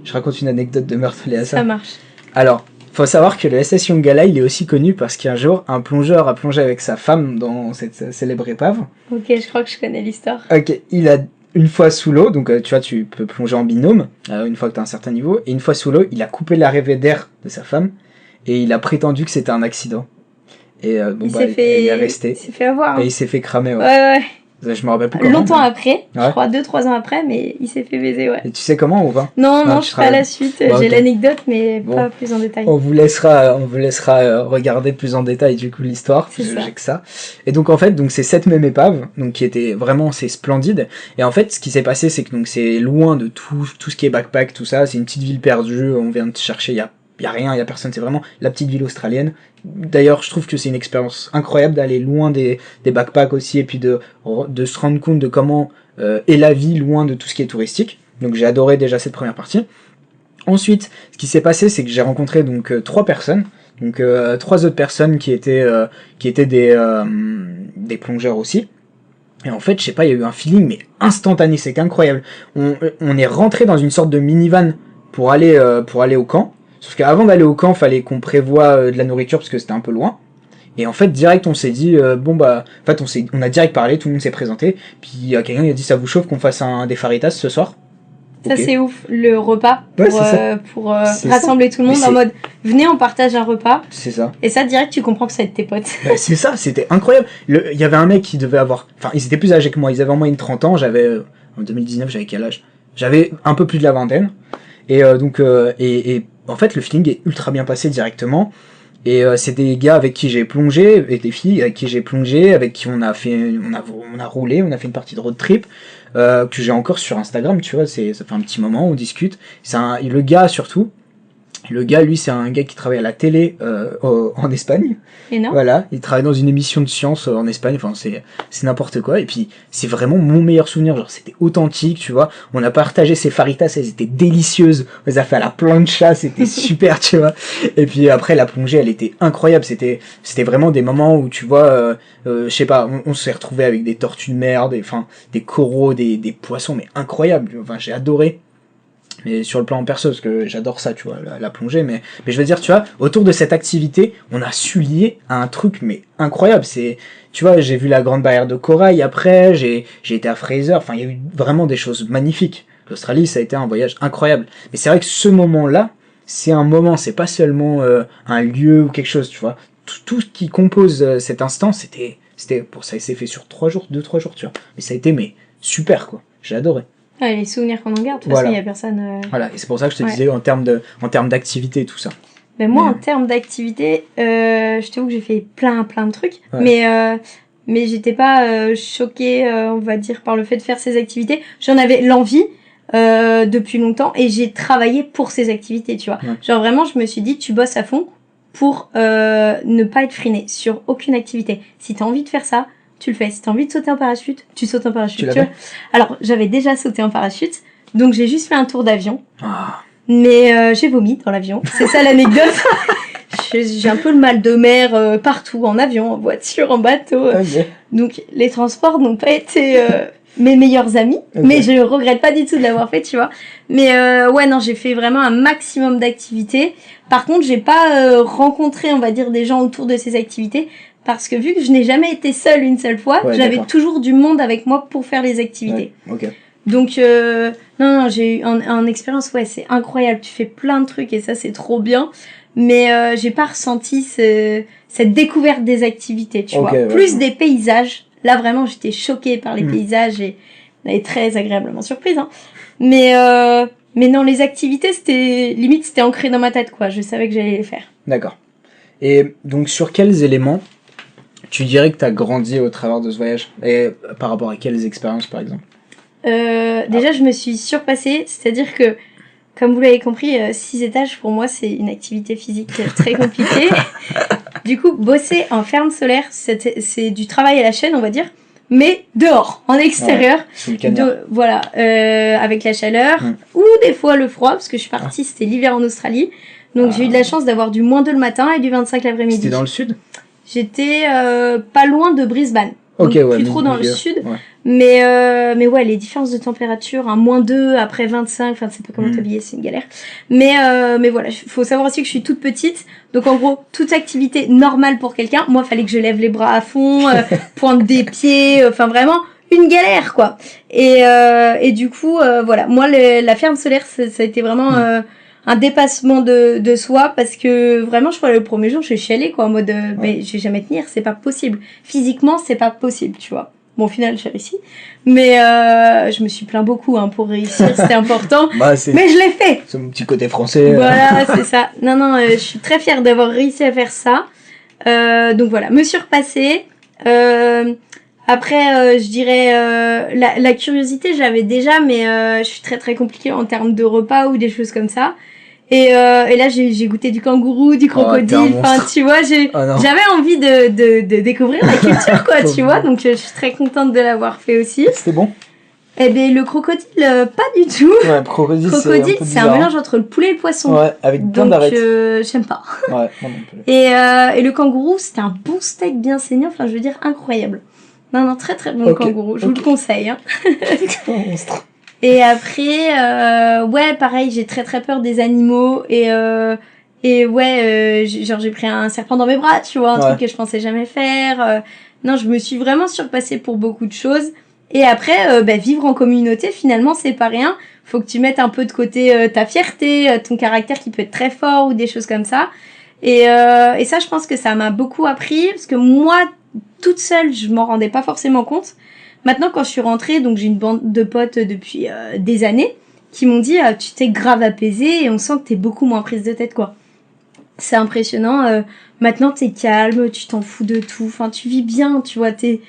Je raconte une anecdote de meurtre liée à ça. Ça marche. Alors, faut savoir que le SS Yongala, il est aussi connu parce qu'un jour, un plongeur a plongé avec sa femme dans cette célèbre épave. Ok, je crois que je connais l'histoire. Ok, il a une fois sous l'eau, donc tu vois, tu peux plonger en binôme, une fois que tu as un certain niveau, et une fois sous l'eau, il a coupé l'arrivée d'air de sa femme, et il a prétendu que c'était un accident. Et bon, il est resté. Il s'est fait avoir. Hein. Et il s'est fait cramer, ouais. Ouais. Je me rappelle plus comment. Longtemps après, Ouais. je crois 2-3 ans après, mais il s'est fait baiser, ouais. Et tu sais comment ou pas? Non, tu je ferai à la suite. Bon, J'ai ok. l'anecdote, mais Bon. pas plus en détail. On vous laissera regarder plus en détail du coup l'histoire. C'est ça. J'ai que ça. Et donc en fait, donc c'est cette même épave, donc qui était vraiment c'est splendide. Et en fait, ce qui s'est passé, c'est que donc c'est loin de tout ce qui est backpack, tout ça. C'est une petite ville perdue. On vient de chercher. Il y a rien, il y a personne. C'est vraiment la petite ville australienne. D'ailleurs, je trouve que c'est une expérience incroyable d'aller loin des backpacks aussi, et puis de se rendre compte de comment est la vie loin de tout ce qui est touristique. Donc j'ai adoré déjà cette première partie. Ensuite, ce qui s'est passé, c'est que j'ai rencontré donc 3 personnes, donc 3 autres personnes qui étaient des plongeurs aussi. Et en fait, je sais pas, il y a eu un feeling mais instantané, c'est incroyable. On est rentré dans une sorte de minivan pour aller au camp. Sauf qu'avant d'aller au camp, fallait qu'on prévoie de la nourriture parce que c'était un peu loin. Et en fait, direct, on s'est dit, on a direct parlé, tout le monde s'est présenté. Puis quelqu'un il a dit, ça vous chauffe qu'on fasse des faritas ce soir? Ça, Ok. c'est ouf. Le repas Ouais, c'est ça. pour C'est rassembler tout le monde Mais en mode venez, on partage un repas. C'est ça. Et ça, direct, tu comprends que ça va être tes potes. Bah, c'est ça, c'était incroyable. Il y avait un mec qui devait avoir... Enfin, ils étaient plus âgés que moi, ils avaient en moyenne 30 ans, en 2019, j'avais quel âge? J'avais un peu plus de la vingtaine. Et en fait, le feeling est ultra bien passé directement. Et c'est des gars avec qui j'ai plongé, et des filles avec qui j'ai plongé, avec qui on a roulé, on a fait une partie de road trip, que j'ai encore sur Instagram, tu vois, ça fait un petit moment, on discute. Le gars surtout, lui, c'est un gars qui travaille à la télé en Espagne. Et non? Voilà, il travaille dans une émission de science en Espagne, enfin c'est n'importe quoi, et puis c'est vraiment mon meilleur souvenir, genre c'était authentique, tu vois, on a partagé ces faritas, elles étaient délicieuses, on les a fait à la plancha, c'était super, tu vois, et puis après la plongée, elle était incroyable, c'était vraiment des moments où tu vois, je sais pas, on s'est retrouvé avec des tortues de mer, des coraux, des poissons, mais incroyable, enfin j'ai adoré. Mais sur le plan perso, parce que j'adore ça, tu vois, la plongée, mais je veux dire, tu vois, autour de cette activité, on a su lier à un truc, mais incroyable, tu vois, j'ai vu la Grande Barrière de Corail après, j'ai été à Fraser, enfin, il y a eu vraiment des choses magnifiques. L'Australie, ça a été un voyage incroyable. Mais c'est vrai que ce moment-là, c'est un moment, c'est pas seulement un lieu ou quelque chose, tu vois. Tout ce qui compose cet instant, c'était pour ça, s'est fait sur 3 jours, 2-3 jours, tu vois. Mais ça a été super quoi. J'ai adoré. Ouais, les souvenirs qu'on en garde, de toute façon, il y a personne. Voilà, et c'est pour ça que je te disais en termes d'activité et tout ça. Ben moi, en termes d'activité, je t'avoue que j'ai fait plein de trucs, mais j'étais pas choquée, on va dire, par le fait de faire ces activités. J'en avais l'envie depuis longtemps et j'ai travaillé pour ces activités, tu vois. Ouais. Genre vraiment, je me suis dit, tu bosses à fond pour ne pas être freiné sur aucune activité. Si t'as envie de faire ça, tu le fais. Si t'as envie de sauter en parachute, tu sautes en parachute. Tu vois. Alors, j'avais déjà sauté en parachute, donc j'ai juste fait un tour d'avion. Ah. Mais j'ai vomi dans l'avion. C'est ça l'anecdote. J'ai un peu le mal de mer partout, en avion, en voiture, en bateau. Okay. Donc les transports n'ont pas été mes meilleurs amis, mais je regrette pas du tout de l'avoir fait, tu vois. Mais ouais, non, j'ai fait vraiment un maximum d'activités. Par contre, j'ai pas rencontré, on va dire, des gens autour de ces activités. Parce que vu que je n'ai jamais été seule une seule fois, j'avais toujours du monde avec moi pour faire les activités. Ouais, okay. Donc, non, j'ai eu en expérience, c'est incroyable. Tu fais plein de trucs et ça, c'est trop bien. Mais j'ai pas ressenti cette découverte des activités, tu vois. Plus des paysages. Là, vraiment, j'étais choquée par les paysages et elle est très agréablement surprise. Hein. Mais non, les activités, c'était ancré dans ma tête, quoi. Je savais que j'allais les faire. D'accord. Et donc, sur quels éléments tu dirais que tu as grandi au travers de ce voyage? Et par rapport à quelles expériences, par exemple? Déjà, je me suis surpassée, c'est-à-dire que, comme vous l'avez compris, 6 étages, pour moi, c'est une activité physique très compliquée. Du coup, bosser en ferme solaire, c'est du travail à la chaîne, on va dire, mais dehors, en extérieur. Voilà, avec la chaleur, ou des fois le froid, parce que je suis partie, c'était l'hiver en Australie. Donc, j'ai eu de la chance d'avoir du -2 le matin et du 25 l'après-midi. C'était dans le sud? J'étais pas loin de Brisbane. Donc, plus trop dans le sud. Ouais. Mais ouais, les différences de température, un -2 après 25, enfin, tu sais pas comment t'habiller, c'est une galère. Mais voilà, faut savoir aussi que je suis toute petite. Donc, en gros, toute activité normale pour quelqu'un, moi, fallait que je lève les bras à fond, pointe des pieds, enfin, vraiment, une galère, quoi. Et du coup, voilà. Moi, la ferme solaire, ça a été vraiment, un dépassement de soi parce que vraiment je crois le premier jour je suis chialée quoi en mode mais je vais jamais tenir, c'est pas possible, physiquement c'est pas possible, tu vois. Bon, au final j'ai réussi, mais je me suis plaint beaucoup pour réussir, c'était important. Mais je l'ai fait, c'est mon petit côté français. Voilà, c'est ça. Non, je suis très fière d'avoir réussi à faire ça. Donc voilà, me surpasser. Après, je dirais la curiosité, j'avais déjà, mais je suis très compliquée en termes de repas ou des choses comme ça. Et là, j'ai goûté du kangourou, du crocodile. Enfin, tu vois, j'avais envie de découvrir la culture, quoi, tu vois. Donc, je suis très contente de l'avoir fait aussi. C'était bon? Eh ben, le crocodile, pas du tout. Ouais, crocodile, c'est un mélange entre le poulet et le poisson. Ouais, avec plein d'arêtes. Donc, j'aime pas. Ouais, non plus. Et le kangourou, c'était un bon steak bien saignant. Enfin, je veux dire, incroyable. Non, très bon kangourou. Je vous le conseille. Hein. Et après, ouais, pareil, j'ai très peur des animaux. Et ouais, j'ai pris un serpent dans mes bras, tu vois, un truc que je pensais jamais faire. Non, je me suis vraiment surpassée pour beaucoup de choses. Et après, vivre en communauté, finalement, c'est pas rien. Faut que tu mettes un peu de côté ta fierté, ton caractère qui peut être très fort ou des choses comme ça. Et ça, je pense que ça m'a beaucoup appris parce que moi, toute seule, je m'en rendais pas forcément compte. Maintenant, quand je suis rentrée, donc j'ai une bande de potes depuis des années qui m'ont dit tu t'es grave apaisée et on sent que t'es beaucoup moins prise de tête, quoi. C'est impressionnant. Maintenant, t'es calme, tu t'en fous de tout. Enfin, tu vis bien, tu vois. T'es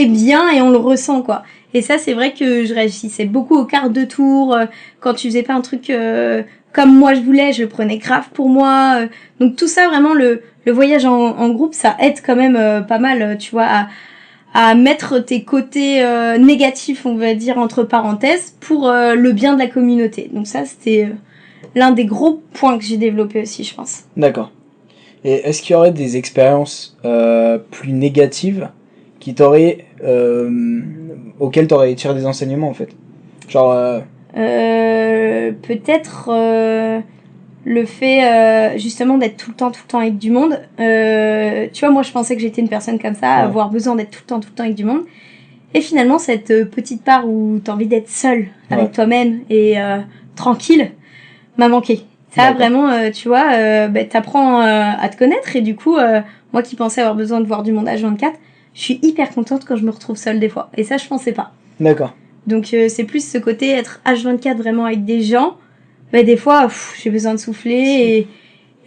bien et on le ressent, quoi. Et ça, c'est vrai que je réagissais beaucoup aux quarts de tour. Quand tu faisais pas un truc comme moi je voulais, je le prenais grave pour moi. Donc tout ça, vraiment, le voyage en groupe, ça aide quand même pas mal, tu vois, à mettre tes côtés négatifs, on va dire, entre parenthèses, pour le bien de la communauté. Donc ça, c'était l'un des gros points que j'ai développé aussi, je pense. D'accord. Et est-ce qu'il y aurait des expériences plus négatives qui auxquelles t'aurais tiré des enseignements, en fait? Genre... peut-être le fait justement d'être tout le temps avec du monde. Tu vois, moi je pensais que j'étais une personne comme ça, avoir besoin d'être tout le temps avec du monde. Et finalement, cette petite part où t'as envie d'être seule avec toi-même et tranquille m'a manqué. Ça, D'accord. vraiment, tu vois, t'apprends à te connaître. Et du coup, moi qui pensais avoir besoin de voir du monde H24, je suis hyper contente quand je me retrouve seule des fois. Et ça, je pensais pas. D'accord. Donc, c'est plus ce côté être H24 vraiment avec des gens. Des fois, j'ai besoin de souffler.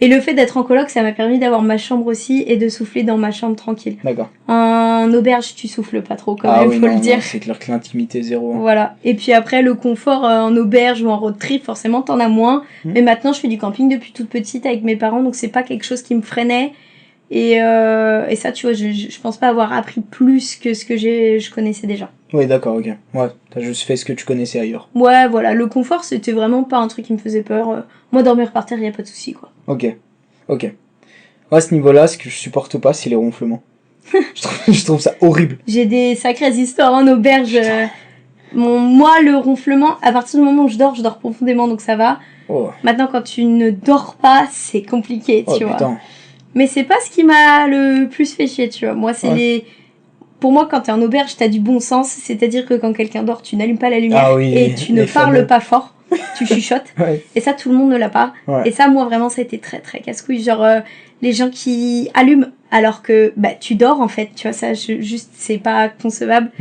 Et le fait d'être en coloc, ça m'a permis d'avoir ma chambre aussi et de souffler dans ma chambre tranquille. D'accord. En auberge, tu souffles pas trop quand Ah même, oui, faut non, le dire. non, c'est clair que l'intimité zéro. Hein. Voilà. Et puis après, le confort en auberge ou en road trip, forcément, t'en as moins. Mais maintenant, je fais du camping depuis toute petite avec mes parents, donc c'est pas quelque chose qui me freinait. Et ça, tu vois, je pense pas avoir appris plus que ce que je connaissais déjà. Oui, d'accord, ok. Ouais, t'as juste fait ce que tu connaissais ailleurs. Ouais, voilà. Le confort, c'était vraiment pas un truc qui me faisait peur. Moi, dormir par terre, y a pas de souci, quoi. Ok. Ok. Moi, à ce niveau-là, ce que je supporte pas, c'est les ronflements. je trouve ça horrible. J'ai des sacrées histoires en auberge. Moi, le ronflement, à partir du moment où je dors profondément, donc ça va. Oh. Maintenant, quand tu ne dors pas, c'est compliqué, tu vois. Putain. Mais c'est pas ce qui m'a le plus fait chier, tu vois. Moi, c'est Pour moi, quand t'es en auberge, t'as du bon sens. C'est-à-dire que quand quelqu'un dort, tu n'allumes pas la lumière et tu ne parles pas fort. Tu chuchotes. Ouais. Et ça, tout le monde ne l'a pas. Ouais. Et ça, moi, vraiment, ça a été très, très casse-couille. Genre, les gens qui allument alors que tu dors, en fait. Tu vois, ça, juste, c'est pas concevable.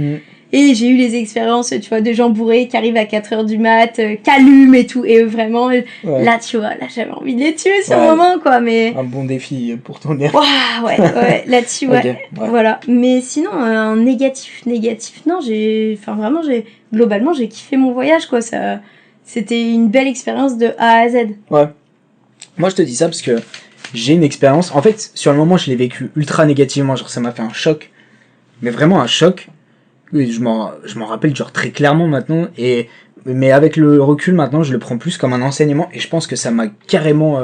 Et j'ai eu les expériences, tu vois, de gens bourrés qui arrivent à 4h du mat, qui allument et tout. Et eux, vraiment, là, tu vois, là, j'avais envie de les tuer sur le moment, quoi. Mais... Un bon défi pour ton nerf. Ouais, là-dessus, ouais. Okay, Voilà. Mais sinon, un négatif, non, globalement, j'ai kiffé mon voyage, quoi. C'était une belle expérience de A à Z. Ouais. Moi, je te dis ça parce que j'ai une expérience. En fait, sur le moment, je l'ai vécu ultra négativement. Genre, ça m'a fait un choc. Mais vraiment un choc. Oui, je m'en rappelle genre très clairement maintenant. Mais avec le recul maintenant, je le prends plus comme un enseignement. Et je pense que ça m'a carrément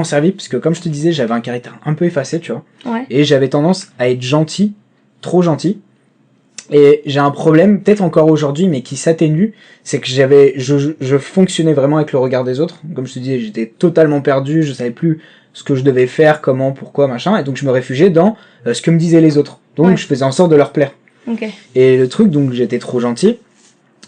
servi. Parce que comme je te disais, j'avais un caractère un peu effacé, tu vois. Ouais. Et j'avais tendance à être gentil. Trop gentil. Et j'ai un problème, peut-être encore aujourd'hui, mais qui s'atténue, c'est que je fonctionnais vraiment avec le regard des autres. Comme je te disais, j'étais totalement perdu, je savais plus ce que je devais faire, comment, pourquoi, machin, et donc je me réfugiais dans ce que me disaient les autres. Donc je faisais en sorte de leur plaire. Okay. Et le truc, donc j'étais trop gentil.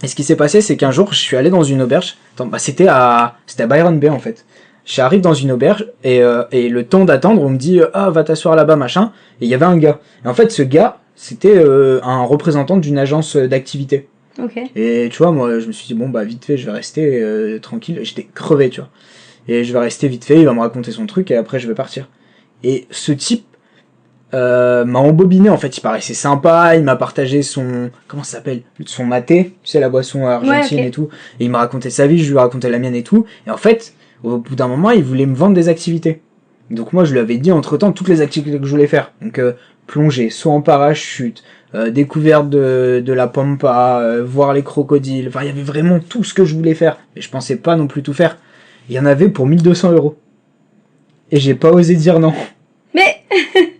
Et ce qui s'est passé, c'est qu'un jour, je suis allé dans une auberge. C'était à Byron Bay en fait. J'arrive dans une auberge et le temps d'attendre, on me dit va t'asseoir là-bas, machin. Et il y avait un gars. Et en fait, ce gars, c'était un représentant d'une agence d'activité. Okay. Et tu vois, moi, je me suis dit, bon, vite fait, je vais rester tranquille. J'étais crevé, tu vois. Et je vais rester vite fait, il va me raconter son truc et après, je vais partir. Et ce type m'a embobiné, en fait. Il paraissait sympa, il m'a partagé son... Comment ça s'appelle ? Son maté, tu sais, la boisson argentine et tout. Et il m'a raconté sa vie, je lui racontais la mienne et tout. Et en fait, au bout d'un moment, il voulait me vendre des activités. Donc moi, je lui avais dit, entre-temps, toutes les activités que je voulais faire. Donc... plonger, saut en parachute, découverte de la pampa, voir les crocodiles, enfin il y avait vraiment tout ce que je voulais faire, mais je pensais pas non plus tout faire. Il y en avait pour 1200 €. Et j'ai pas osé dire non. Mais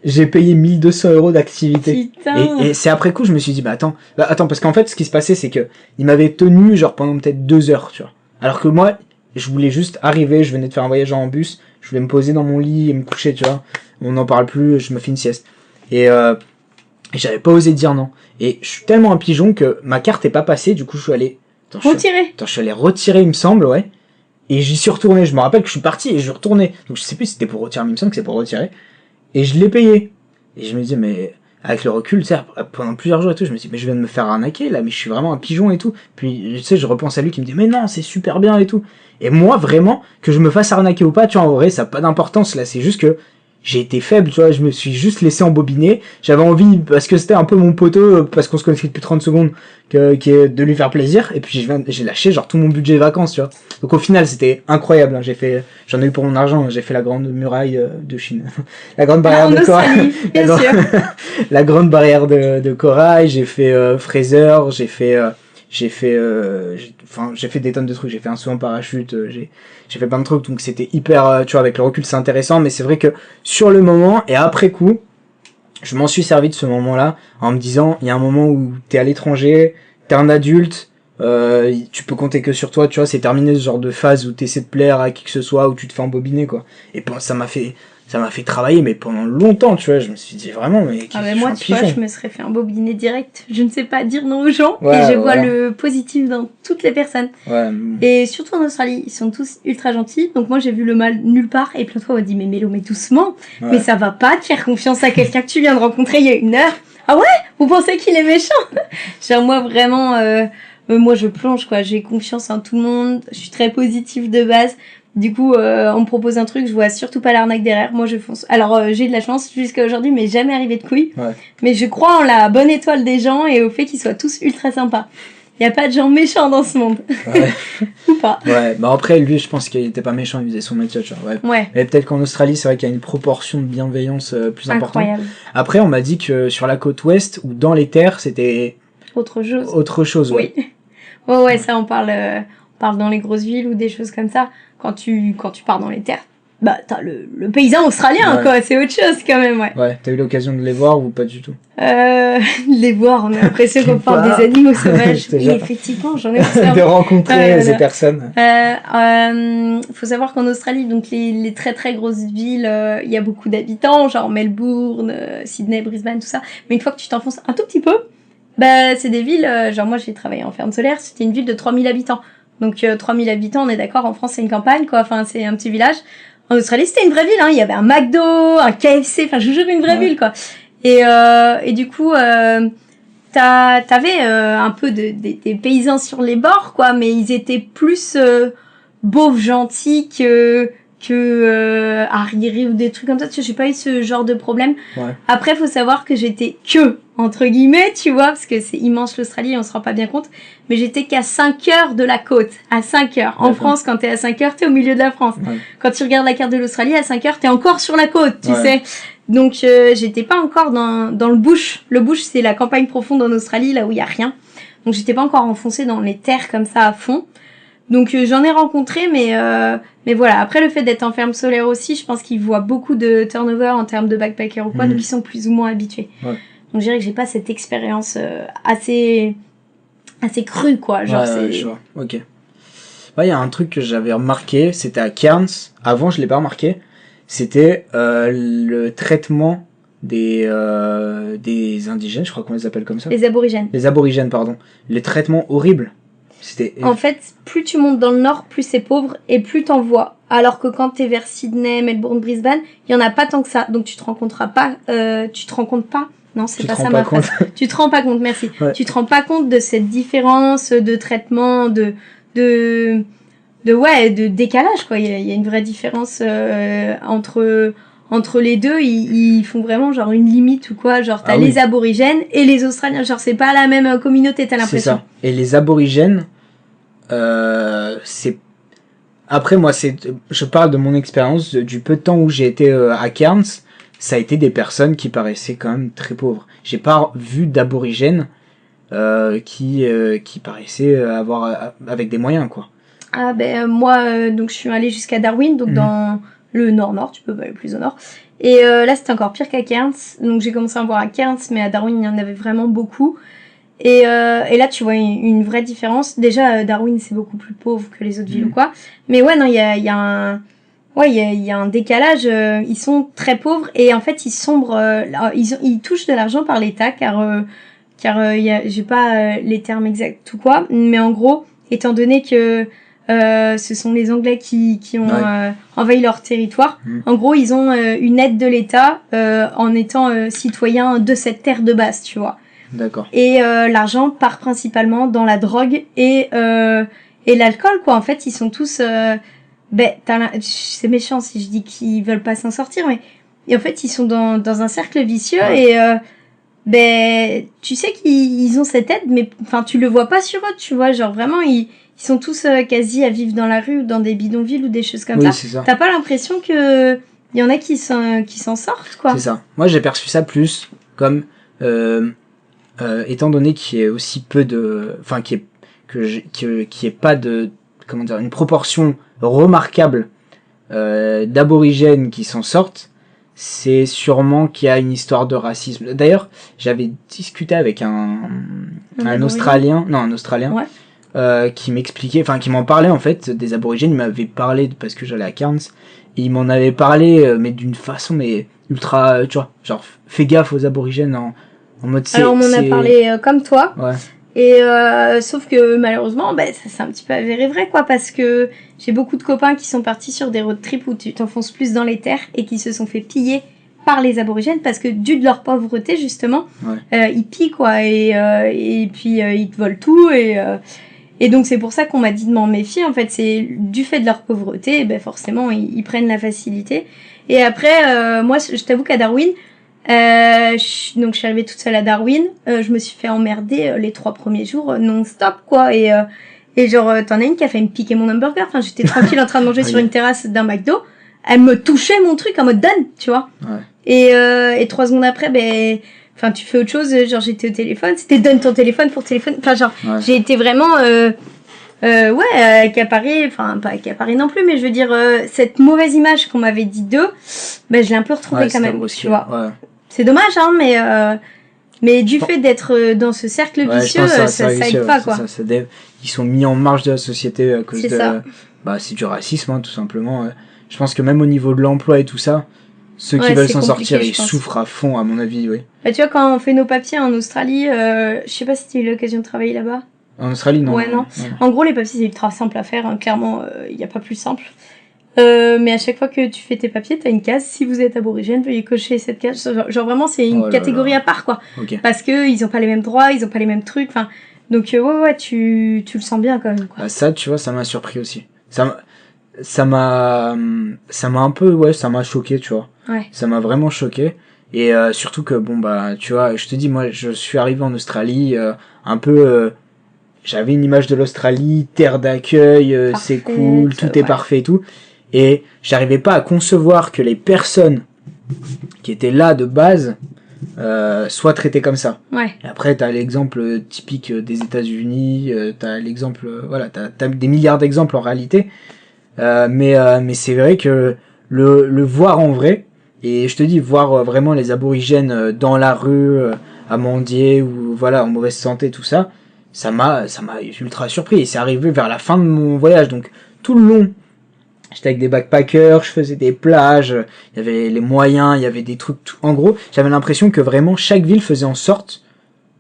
j'ai payé 1200 € d'activité. Putain. Et c'est après coup je me suis dit attends, parce qu'en fait ce qui se passait c'est que il m'avait tenu genre pendant peut-être 2 heures, tu vois. Alors que moi, je voulais juste arriver, je venais de faire un voyage en bus, je voulais me poser dans mon lit et me coucher, tu vois. On n'en parle plus, je me fais une sieste. Et j'avais pas osé dire non. Et je suis tellement un pigeon que ma carte est pas passée, du coup je suis allé... je suis allé retirer, il me semble, ouais. Et j'y suis retourné, je me rappelle que je suis parti et je suis retourné. Donc je sais plus si c'était pour retirer, mais il me semble que c'est pour retirer. Et je l'ai payé. Et je me dis, mais avec le recul, tu sais, pendant plusieurs jours et tout, je me dis, mais je viens de me faire arnaquer là, mais je suis vraiment un pigeon et tout. Puis tu sais, je repense à lui qui me dit, mais non, c'est super bien et tout. Et moi, vraiment, que je me fasse arnaquer ou pas, tu vois, en vrai, ça n'a pas d'importance là, c'est juste que j'ai été faible, tu vois, je me suis juste laissé embobiner. J'avais envie, parce que c'était un peu mon poteau, parce qu'on se connaissait depuis 30 secondes, de lui faire plaisir. Et puis j'ai lâché genre tout mon budget vacances, tu vois. Donc au final, c'était incroyable. Hein. J'en ai eu pour mon argent. J'ai fait la grande muraille de Chine, la grande barrière de corail, la grande barrière de corail. J'ai fait Fraser, j'ai fait des tonnes de trucs, j'ai fait un saut en parachute, j'ai fait plein de trucs, donc c'était hyper, tu vois, avec le recul c'est intéressant, mais c'est vrai que sur le moment et après coup, je m'en suis servi de ce moment-là en me disant, il y a un moment où t'es à l'étranger, t'es un adulte, tu peux compter que sur toi, tu vois, c'est terminé ce genre de phase où t'essaies de plaire à qui que ce soit, où tu te fais embobiner, quoi. Et ça m'a fait ça m'a fait travailler, mais pendant longtemps, tu vois. Je me suis dit vraiment, mais ah ben moi, tu vois, je me serais fait un bobinet direct. Je ne sais pas dire non aux gens, et je vois le positif dans toutes les personnes. Ouais. Et surtout en Australie, ils sont tous ultra gentils. Donc moi, j'ai vu le mal nulle part, et plein de fois, on m'a dit, mais Mélo, mais doucement, mais ça va pas de faire confiance à quelqu'un que tu viens de rencontrer il y a 1 heure. Ah ouais? Vous pensez qu'il est méchant? Genre moi, vraiment, moi, je plonge, quoi. J'ai confiance en tout le monde. Je suis très positive de base. Du coup, on me propose un truc, je vois surtout pas l'arnaque derrière. Moi, je fonce. Alors, j'ai de la chance jusqu'à aujourd'hui, mais jamais arrivé de couilles. Ouais. Mais je crois en la bonne étoile des gens et au fait qu'ils soient tous ultra sympas. Il y a pas de gens méchants dans ce monde. Ouais. Ou pas. Ouais, bah après, lui, je pense qu'il était pas méchant, il faisait son métier, tu vois. Ouais. Mais peut-être qu'en Australie, c'est vrai qu'il y a une proportion de bienveillance plus importante. Incroyable. Après, on m'a dit que sur la côte ouest ou dans les terres, c'était autre chose. Autre chose, ouais. Oui. Ouais, ça, on parle dans les grosses villes ou des choses comme ça. Quand tu pars dans les terres, bah, t'as le paysan australien, quoi. C'est autre chose, quand même, ouais. Ouais, t'as eu l'occasion de les voir ou pas du tout? Les voir, on a l'impression qu'on parle des animaux sauvages. Et effectivement, j'en ai observé. De rencontrer ces personnes. Faut savoir qu'en Australie, donc les très très grosses villes, il y a beaucoup d'habitants, genre Melbourne, Sydney, Brisbane, tout ça. Mais une fois que tu t'enfonces un tout petit peu, bah, c'est des villes, genre moi j'ai travaillé en ferme solaire, c'était une ville de 3000 habitants. Donc 3000 habitants, on est d'accord, en France c'est une campagne, quoi, enfin c'est un petit village. En Australie c'était une vraie ville, hein, il y avait un McDo, un KFC, enfin je vous jure une vraie ville, quoi. Et du coup, t'avais un peu des paysans sur les bords, quoi, mais ils étaient plus beaux, gentils que arriérés ou des trucs comme ça. Tu sais, j'ai pas eu ce genre de problème. Ouais. Après, faut savoir que j'étais entre guillemets, tu vois, parce que c'est immense l'Australie et on se rend pas bien compte, mais j'étais qu'à 5 heures de la côte, à 5 heures. En France, quand t'es à 5 heures, t'es au milieu de la France. Ouais. Quand tu regardes la carte de l'Australie, à 5 heures, t'es encore sur la côte, tu sais. Donc, j'étais pas encore dans le bush. Le bush, c'est la campagne profonde en Australie, là où il y a rien. Donc, j'étais pas encore enfoncée dans les terres comme ça à fond. Donc, j'en ai rencontré, mais voilà. Après, le fait d'être en ferme solaire aussi, je pense qu'ils voient beaucoup de turnover en termes de backpackers ou quoi, donc ils sont plus ou moins habitués. Ouais. Donc, je dirais que j'ai pas cette expérience assez crue, quoi. Genre, c'est... je vois. Ok. Ouais, il y a un truc que j'avais remarqué, c'était à Cairns. Avant, je l'ai pas remarqué. C'était le traitement des indigènes, je crois qu'on les appelle comme ça. Les aborigènes. Les aborigènes, pardon. Le traitement horrible. C'était... En fait, plus tu montes dans le nord, plus c'est pauvre et plus t'en vois. Alors que quand t'es vers Sydney, Melbourne, Brisbane, il y en a pas tant que ça. Donc tu te rends compte pas. Non, c'est pas ça ma phrase. Tu te rends pas compte, merci. Ouais. Tu te rends pas compte de cette différence de traitement, de décalage, quoi. Il y a une vraie différence entre les deux. Ils font vraiment genre une limite ou quoi. Genre t'as les aborigènes et les Australiens. Genre c'est pas la même communauté, t'as l'impression. C'est ça. Et les aborigènes, c'est... Après moi, je parle de mon expérience, du peu de temps où j'ai été à Cairns. Ça a été des personnes qui paraissaient quand même très pauvres. J'ai pas vu d'aborigènes qui paraissaient avoir avec des moyens, quoi. Ah ben moi donc je suis allée jusqu'à Darwin, donc dans le nord, tu peux pas aller plus au nord. Et là c'était encore pire qu'à Cairns. Donc j'ai commencé à en voir à Cairns, mais à Darwin il y en avait vraiment beaucoup. Et là tu vois une vraie différence. Déjà Darwin c'est beaucoup plus pauvre que les autres villes ou quoi. Mais ouais non il y a un décalage, ils sont très pauvres et en fait ils sombrent, ils touchent de l'argent par l'État car j'ai pas les termes exacts ou quoi, mais en gros, étant donné que ce sont les Anglais qui ont envahi leur territoire, en gros ils ont une aide de l'État en étant citoyens de cette terre de base, tu vois. D'accord. Et l'argent part principalement dans la drogue et l'alcool, quoi. En fait, ils sont tous c'est méchant si je dis qu'ils veulent pas s'en sortir, mais en fait ils sont dans un cercle vicieux et tu sais qu'ils ont cette aide, mais enfin tu le vois pas sur eux, tu vois, genre vraiment ils sont tous quasi à vivre dans la rue ou dans des bidonvilles ou des choses comme ça. C'est ça. T'as pas l'impression que il y en a qui s'en sortent, quoi. C'est ça. Moi j'ai perçu ça plus comme étant donné qu'il y ait aussi peu de, enfin qu'il y ait pas de, comment dire, une proportion remarquable d'aborigènes qui s'en sortent, c'est sûrement qu'il y a une histoire de racisme. D'ailleurs, j'avais discuté avec un Australien, qui m'expliquait, enfin qui m'en parlait en fait des aborigènes. Il m'avait parlé parce que j'allais à Cairns il m'en avait parlé, mais d'une façon mais ultra, tu vois, genre fais gaffe aux aborigènes en mode Alors on m'en a parlé comme toi. Ouais. Et sauf que malheureusement, ça c'est un petit peu avéré vrai quoi, parce que j'ai beaucoup de copains qui sont partis sur des road trips où tu t'enfonces plus dans les terres et qui se sont fait piller par les aborigènes parce que dû de leur pauvreté justement, ils pillent quoi et puis ils te volent tout et donc c'est pour ça qu'on m'a dit de m'en méfier en fait, c'est du fait de leur pauvreté, forcément ils prennent la facilité. Et après moi je t'avoue qu'à Darwin donc je suis arrivée toute seule à Darwin, je me suis fait emmerder les 3 premiers jours non-stop quoi et genre t'en as une qui a failli me piquer mon hamburger, enfin j'étais tranquille en train de manger sur une terrasse d'un McDo, elle me touchait mon truc en mode donne, tu vois. Et 3 secondes après enfin tu fais autre chose, genre j'étais au téléphone, c'était donne ton téléphone pour téléphone, enfin genre j'ai été vraiment accaparée, enfin pas accaparée non plus, mais je veux dire cette mauvaise image qu'on m'avait dit d'eux, je l'ai un peu retrouvée quand même, tu vois. C'est dommage hein, mais du fait d'être dans ce cercle vicieux, ça aide pas quoi. Ils sont mis en marge de la société à cause ça. C'est du racisme hein, tout simplement. Je pense que même au niveau de l'emploi et tout ça, ceux qui veulent s'en sortir, ils souffrent à fond à mon avis, oui. Tu vois quand on fait nos papiers en Australie, je sais pas si tu as eu l'occasion de travailler là-bas. En Australie non. Ouais non. En gros les papiers c'est ultra simple à faire, hein. Clairement il y a pas plus simple. Mais à chaque fois que tu fais tes papiers, t'as une case. Si vous êtes aborigène, veuillez cocher cette case. Genre vraiment, c'est une catégorie à part, quoi. Okay. Parce que ils ont pas les mêmes droits, ils ont pas les mêmes trucs. Enfin, donc tu le sens bien quand même, quoi. Ça, tu vois, ça m'a surpris aussi. Ça m'a un peu, ça m'a choqué, tu vois. Ouais. Ça m'a vraiment choqué. Et surtout que tu vois, je te dis, moi, je suis arrivé en Australie un peu. J'avais une image de l'Australie, terre d'accueil, c'est cool, tout est parfait et tout. Et j'arrivais pas à concevoir que les personnes qui étaient là de base soient traitées comme ça. Ouais. Et après, t'as l'exemple typique des États-Unis, t'as l'exemple, t'as des milliards d'exemples en réalité. Mais c'est vrai que le voir en vrai, et je te dis, voir vraiment les aborigènes dans la rue, à mendier, ou en mauvaise santé, tout ça, ça m'a ultra surpris. Et c'est arrivé vers la fin de mon voyage, donc tout le long, j'étais avec des backpackers, je faisais des plages, il y avait les moyens, il y avait des trucs, en gros, j'avais l'impression que vraiment chaque ville faisait en sorte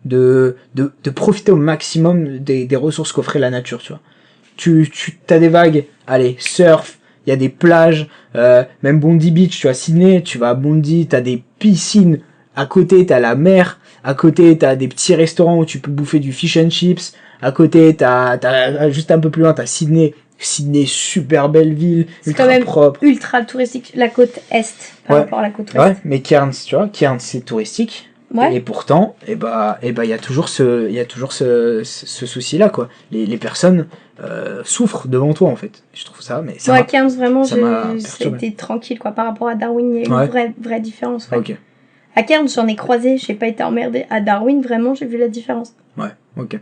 de profiter au maximum des ressources qu'offrait la nature, tu vois. T'as des vagues, allez, surf, il y a des plages, même Bondi Beach, tu vois, Sydney, tu vas à Bondi, t'as des piscines, à côté t'as la mer, à côté t'as des petits restaurants où tu peux bouffer du fish and chips, à côté t'as juste un peu plus loin t'as Sydney, super belle ville, ultra propre, ultra touristique, la côte est par rapport à la côte ouest. Ouais, mais Cairns, tu vois, Cairns c'est touristique. Ouais. Et pourtant, il y a toujours ce souci là quoi. Les personnes souffrent devant toi en fait. Je trouve ça, mais ça. Cairns vraiment, c'était tranquille quoi par rapport à Darwin, il y a une vraie différence. Ouais. Ok. À Cairns, j'en ai croisé, j'ai pas été emmerdée. À Darwin, vraiment, j'ai vu la différence. Ouais, ok.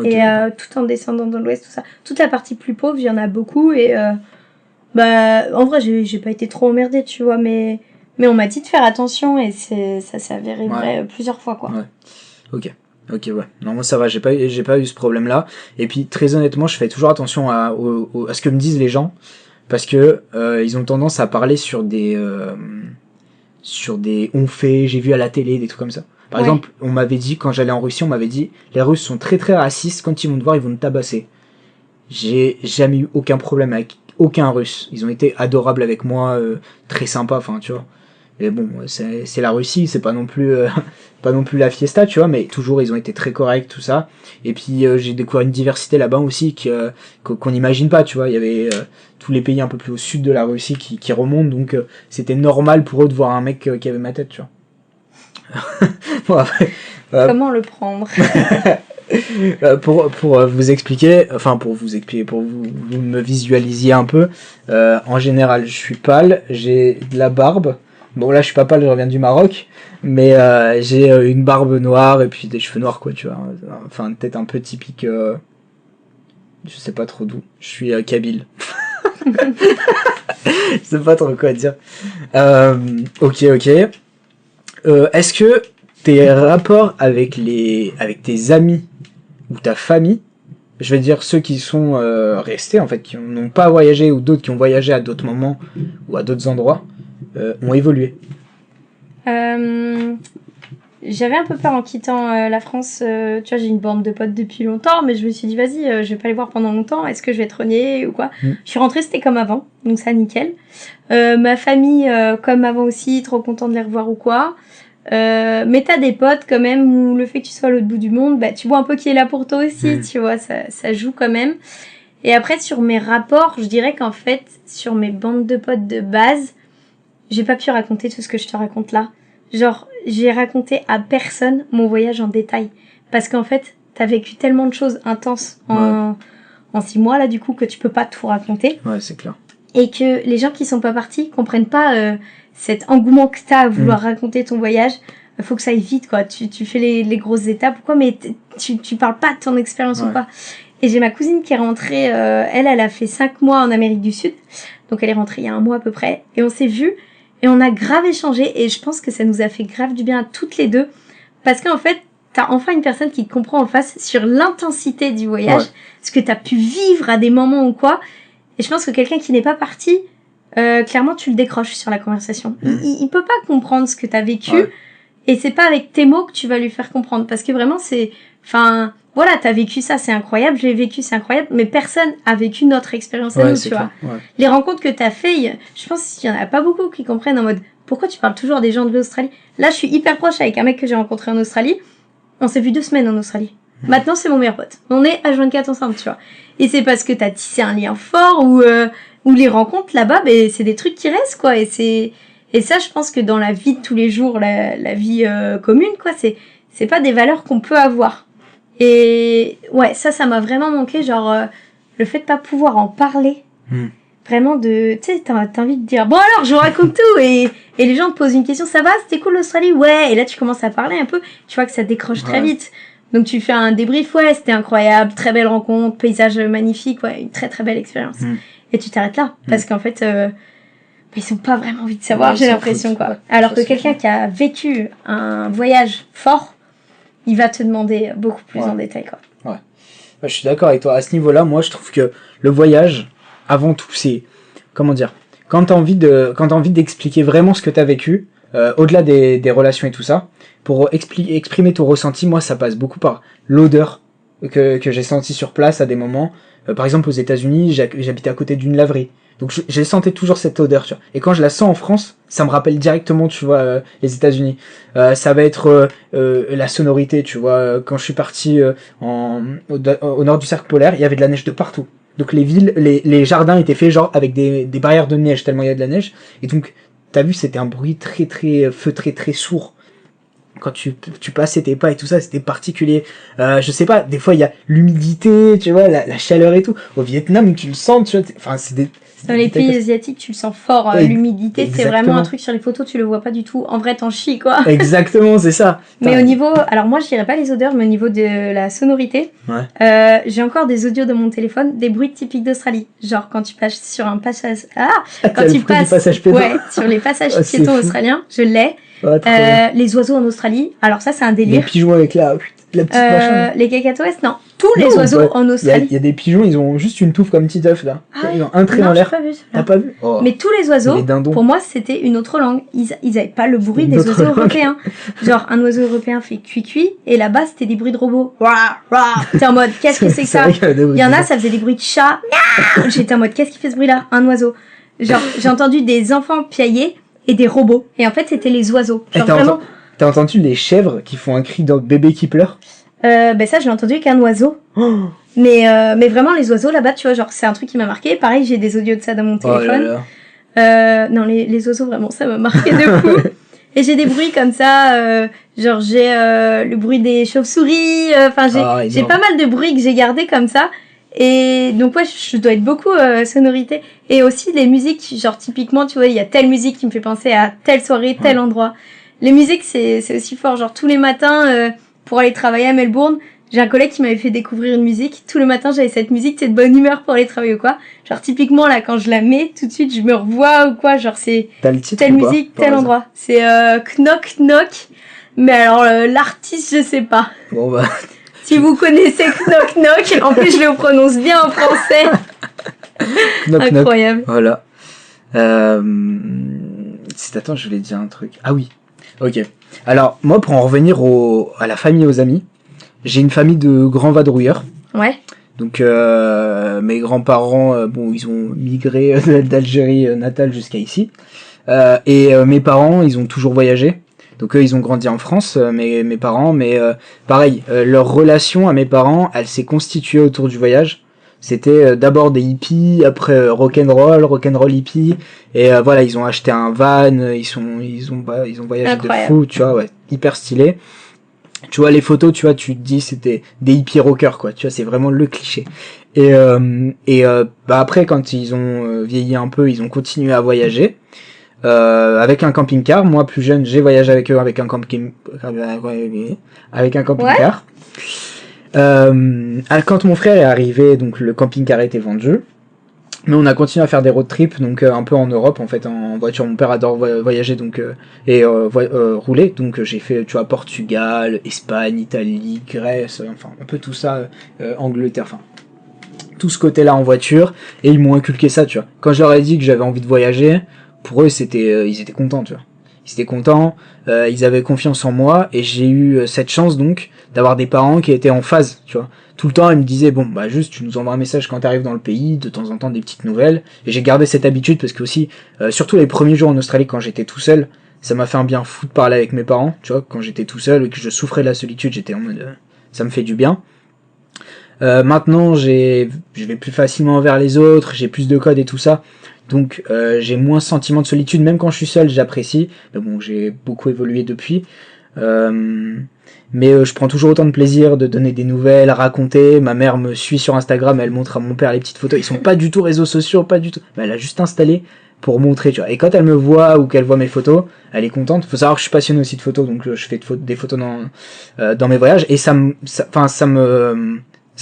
Et tout en descendant dans l'ouest, tout ça. Toute la partie plus pauvre, il y en a beaucoup. Et en vrai, j'ai pas été trop emmerdée, tu vois, mais on m'a dit de faire attention et ça s'est avéré vrai plusieurs fois, quoi. Ouais. Ok, ouais. Non, moi ça va, j'ai pas eu ce problème-là. Et puis, très honnêtement, je fais toujours attention à ce que me disent les gens. Parce que ils ont tendance à parler sur des on fait, j'ai vu à la télé, des trucs comme ça. Par exemple, on m'avait dit, quand j'allais en Russie, on m'avait dit, les Russes sont très très racistes, quand ils vont te voir, ils vont te tabasser. J'ai jamais eu aucun problème avec aucun Russe. Ils ont été adorables avec moi, très sympas, enfin, tu vois. Et bon, c'est la Russie, c'est pas non plus la fiesta, tu vois, mais toujours ils ont été très corrects, tout ça. Et puis j'ai découvert une diversité là-bas aussi qu'on n'imagine pas, tu vois. Il y avait tous les pays un peu plus au sud de la Russie qui remontent, donc c'était normal pour eux de voir un mec qui avait ma tête, tu vois. Bon, après, comment le prendre? Pour vous expliquer, pour vous me visualisiez un peu, en général je suis pâle, j'ai de la barbe. Bon là je suis pas pâle, je reviens du Maroc, mais j'ai une barbe noire et puis des cheveux noirs quoi, tu vois. Enfin une tête un peu typique, je sais pas trop d'où. Je suis kabyle. Je sais pas trop quoi dire. Ok. Est-ce que tes rapports avec tes amis ou ta famille je vais dire ceux qui sont restés, en fait, qui n'ont pas voyagé, ou d'autres qui ont voyagé à d'autres moments, ou à d'autres endroits, ont évolué? J'avais un peu peur en quittant la France. Tu vois, j'ai une bande de potes depuis longtemps, mais je me suis dit, vas-y, je vais pas les voir pendant longtemps. Est-ce que je vais être reniée ou quoi? Je suis rentrée, c'était comme avant, donc ça, nickel. Ma famille, comme avant aussi, trop content de les revoir ou quoi. Mais t'as des potes quand même où le fait que tu sois à l'autre bout du monde, bah, tu vois un peu qui est là pour toi aussi, tu vois, ça joue quand même. Et après, sur mes rapports, je dirais qu'en fait, sur mes bandes de potes de base, j'ai pas pu raconter tout ce que je te raconte là. Genre, j'ai raconté à personne mon voyage en détail. Parce qu'en fait, t'as vécu tellement de choses intenses en 6 mois, là, du coup, que tu peux pas tout raconter. Ouais, c'est clair. Et que les gens qui sont pas partis comprennent pas cet engouement que t'as à vouloir raconter ton voyage. Faut que ça aille vite, quoi. Tu fais les grosses étapes ou quoi, mais tu parles pas de ton expérience ou quoi. Et j'ai ma cousine qui est rentrée, elle a fait 5 mois en Amérique du Sud. Donc elle est rentrée il y a 1 mois à peu près. Et on s'est vus. Et on a grave échangé et je pense que ça nous a fait grave du bien à toutes les deux. Parce qu'en fait, t'as enfin une personne qui te comprend en face sur l'intensité du voyage, ce que t'as pu vivre à des moments ou quoi. Et je pense que quelqu'un qui n'est pas parti, clairement tu le décroches sur la conversation. Il peut pas comprendre ce que t'as vécu et c'est pas avec tes mots que tu vas lui faire comprendre. Parce que vraiment c'est... Enfin, voilà, t'as vécu ça, c'est incroyable, je l'ai vécu, c'est incroyable, mais personne a vécu notre expérience à nous, tu vois. Les rencontres que t'as fait, je pense qu'il y en a pas beaucoup qui comprennent en mode, pourquoi tu parles toujours des gens de l'Australie? Là, je suis hyper proche avec un mec que j'ai rencontré en Australie. On s'est vu 2 semaines en Australie. Maintenant, c'est mon meilleur pote. On est H24 ensemble, tu vois. Et c'est parce que t'as tissé un lien fort ou les rencontres là-bas, ben, c'est des trucs qui restent, quoi. Et ça, je pense que dans la vie de tous les jours, la vie commune, quoi, c'est pas des valeurs qu'on peut avoir. Et ouais, ça m'a vraiment manqué, genre le fait de pas pouvoir en parler. Vraiment de, tu sais, t'as envie de dire, bon alors, je vous raconte tout, et les gens te posent une question, ça va, c'était cool l'Australie? Ouais, et là tu commences à parler un peu, tu vois que ça décroche très vite. Donc tu fais un débrief, ouais, c'était incroyable, très belle rencontre, paysage magnifique, ouais, une très très belle expérience. Et tu t'arrêtes là, parce qu'en fait, ils ont pas vraiment envie de savoir, j'ai l'impression, quoi. Alors que quelqu'un qui a vécu un voyage fort, il va te demander beaucoup plus en détail, quoi. Ouais. Je suis d'accord avec toi. À ce niveau-là, moi, je trouve que le voyage, avant tout, c'est... Comment dire? Quand t'as envie d'expliquer vraiment ce que t'as vécu, au-delà des relations et tout ça, pour exprimer ton ressenti, moi, ça passe beaucoup par l'odeur que j'ai senti sur place à des moments. Par exemple, aux États-Unis, j'habitais à côté d'une laverie. Donc j'ai senti toujours cette odeur, tu vois. Et quand je la sens en France, ça me rappelle directement, tu vois, les États-Unis. Ça va être la sonorité, tu vois. Quand je suis parti au nord du cercle polaire, il y avait de la neige de partout. Donc les jardins étaient faits genre avec des barrières de neige tellement il y a de la neige. Et donc t'as vu, c'était un bruit très très feutré, très sourd. Quand tu passais tes pas et tout ça, c'était particulier. Je sais pas, des fois il y a l'humidité, tu vois, la chaleur et tout. Au Vietnam, tu le sens, tu vois. Enfin, dans les pays asiatiques, tu le sens fort, l'humidité, c'est vraiment un truc sur les photos, tu le vois pas du tout. En vrai, t'en chies, quoi. Exactement, c'est ça. Mais au niveau, alors moi, je dirais pas les odeurs, mais au niveau de la sonorité, j'ai encore des audios de mon téléphone, des bruits typiques d'Australie. Genre, quand tu passes sur un passage, quand tu passes, sur les passages piétons australiens, je l'ai. Les oiseaux en Australie, alors ça, c'est un délire. Les pigeons avec la petite machin. Les cacatoès, non. Tous les oiseaux en Australie. Il y a des pigeons, ils ont juste une touffe comme petit œuf, là. Ils ont un trait dans l'air. T'as pas vu? Mais tous les oiseaux, pour moi, c'était une autre langue. Ils avaient pas le bruit des oiseaux européens. Genre, un oiseau européen fait cuit-cuit, et là-bas, c'était des bruits de robots. T'es en mode, qu'est-ce que c'est que ça? Il y en a, ça faisait des bruits de chat. J'étais en mode, qu'est-ce qui fait ce bruit-là? Un oiseau. Genre, j'ai entendu des enfants piailler et des robots. Et en fait, c'était les oiseaux. Genre, vraiment. T'as entendu les chèvres qui font un cri d'un bébé qui pleure? Ça, je l'ai entendu avec un oiseau. Mais vraiment, les oiseaux, là-bas, tu vois, genre, c'est un truc qui m'a marqué. Pareil, j'ai des audios de ça dans mon téléphone. Non, les oiseaux, vraiment, ça m'a marqué de fou. Et j'ai des bruits comme ça, genre, j'ai le bruit des chauves-souris. Enfin, j'ai pas mal de bruits que j'ai gardés comme ça. Et donc, ouais, je dois être beaucoup sonorité. Et aussi, les musiques, genre, typiquement, tu vois, il y a telle musique qui me fait penser à telle soirée, tel endroit. Les musiques, c'est aussi fort. Genre, tous les matins, pour aller travailler à Melbourne, j'ai un collègue qui m'avait fait découvrir une musique. Tout le matin, j'avais cette musique, c'est de bonne humeur pour aller travailler ou quoi. Genre, typiquement, là, quand je la mets, tout de suite, je me revois ou quoi. Genre, c'est telle musique, tel endroit. C'est Knock Knock. Mais alors, l'artiste, je sais pas. Bon, bah... Si vous connaissez Knock Knock, en plus je le prononce bien en français. Knock Knock. Incroyable. Voilà. Attends, je voulais dire un truc. Ah oui. Ok. Alors, moi, pour en revenir à la famille et aux amis, j'ai une famille de grands vadrouilleurs. Ouais. Donc, mes grands-parents, bon, ils ont migré d'Algérie natale jusqu'à ici. Et mes parents, ils ont toujours voyagé. Donc, eux, ils ont grandi en France, mes parents. Mais pareil, leur relation à mes parents, elle s'est constituée autour du voyage. C'était d'abord des hippies, après rock'n'roll hippie, et voilà, ils ont acheté un van, ils ont voyagé Incroyable. de fou, tu vois, ouais, hyper stylé. Tu vois les photos, tu vois, tu te dis c'était des hippies rockers, quoi, tu vois, c'est vraiment le cliché. Et bah après, quand ils ont vieilli un peu, ils ont continué à voyager avec un camping-car. Moi, plus jeune, j'ai voyagé avec eux avec un camping-car. Quand mon frère est arrivé, donc le camping-car était vendu, mais on a continué à faire des road trips, donc un peu en Europe en fait, en voiture. Mon père adore voyager donc rouler, donc j'ai fait, tu vois, Portugal, Espagne, Italie, Grèce, enfin un peu tout ça, Angleterre, enfin tout ce côté-là en voiture, et ils m'ont inculqué ça, tu vois. Quand je leur ai dit que j'avais envie de voyager, pour eux c'était, ils étaient contents, tu vois. Ils étaient contents, ils avaient confiance en moi, et j'ai eu cette chance donc d'avoir des parents qui étaient en phase, tu vois. Tout le temps, ils me disaient, bon, bah juste, tu nous envoies un message quand t'arrives dans le pays, de temps en temps des petites nouvelles. Et j'ai gardé cette habitude parce que aussi, surtout les premiers jours en Australie quand j'étais tout seul, ça m'a fait un bien fou de parler avec mes parents, tu vois. Quand j'étais tout seul et que je souffrais de la solitude, j'étais en mode, ça me fait du bien. Maintenant, je vais plus facilement vers les autres, j'ai plus de codes et tout ça. Donc j'ai moins ce sentiment de solitude, même quand je suis seul, j'apprécie. Mais bon, j'ai beaucoup évolué depuis. Mais je prends toujours autant de plaisir de donner des nouvelles, à raconter. Ma mère me suit sur Instagram, elle montre à mon père les petites photos. Ils sont pas du tout réseaux sociaux, pas du tout. Mais elle a juste installé pour montrer, tu vois. Et quand elle me voit ou qu'elle voit mes photos, elle est contente. Faut savoir que je suis passionné aussi de photos, donc je fais des photos dans mes voyages. Et ça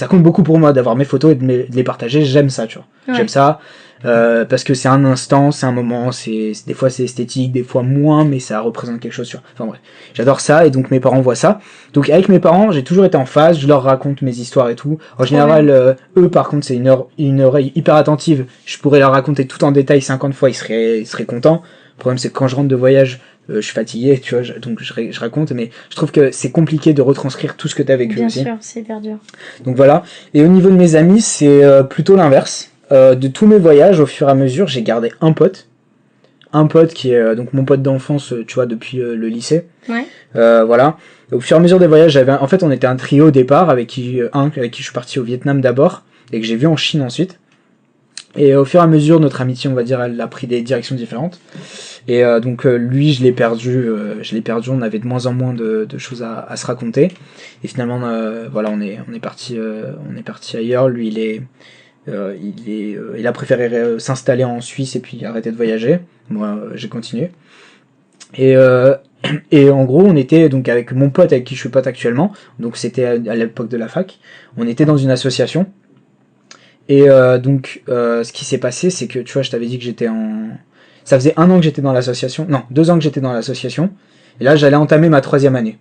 compte beaucoup pour moi d'avoir mes photos et de les partager. J'aime ça, tu vois. Ouais. J'aime ça. Parce que c'est un instant, c'est un moment, des fois c'est esthétique, des fois moins, mais ça représente quelque chose, sur. Enfin bref, j'adore ça, et donc mes parents voient ça. Donc avec mes parents, j'ai toujours été en phase, je leur raconte mes histoires et tout. En général, eux par contre, c'est une oreille hyper attentive. Je pourrais leur raconter tout en détail 50 fois, ils seraient contents. Le problème c'est que quand je rentre de voyage, je suis fatigué, tu vois, donc je raconte, mais je trouve que c'est compliqué de retranscrire tout ce que t'as vécu aussi. Bien sûr, c'est hyper dur. Donc voilà. Et au niveau de mes amis, c'est plutôt l'inverse. De tous mes voyages, au fur et à mesure, j'ai gardé un pote qui est donc mon pote d'enfance, tu vois, depuis le lycée. Ouais. Voilà. Au fur et à mesure des voyages, en fait, on était un trio au départ avec qui je suis parti au Vietnam d'abord et que j'ai vu en Chine ensuite. Et au fur et à mesure, notre amitié, on va dire, elle a pris des directions différentes. Et donc lui, je l'ai perdu. On avait de moins en moins de choses à se raconter. Et finalement, voilà, on est parti ailleurs. Lui, il a préféré s'installer en Suisse et puis arrêter de voyager. Moi, j'ai continué. Et en gros, on était donc avec mon pote avec qui je suis pote actuellement. Donc c'était à l'époque de la fac. On était dans une association. Et donc, ce qui s'est passé, c'est que, tu vois, je t'avais dit que ça faisait 1 an que j'étais dans l'association. Non, 2 ans que j'étais dans l'association. Et là, j'allais entamer ma 3e année.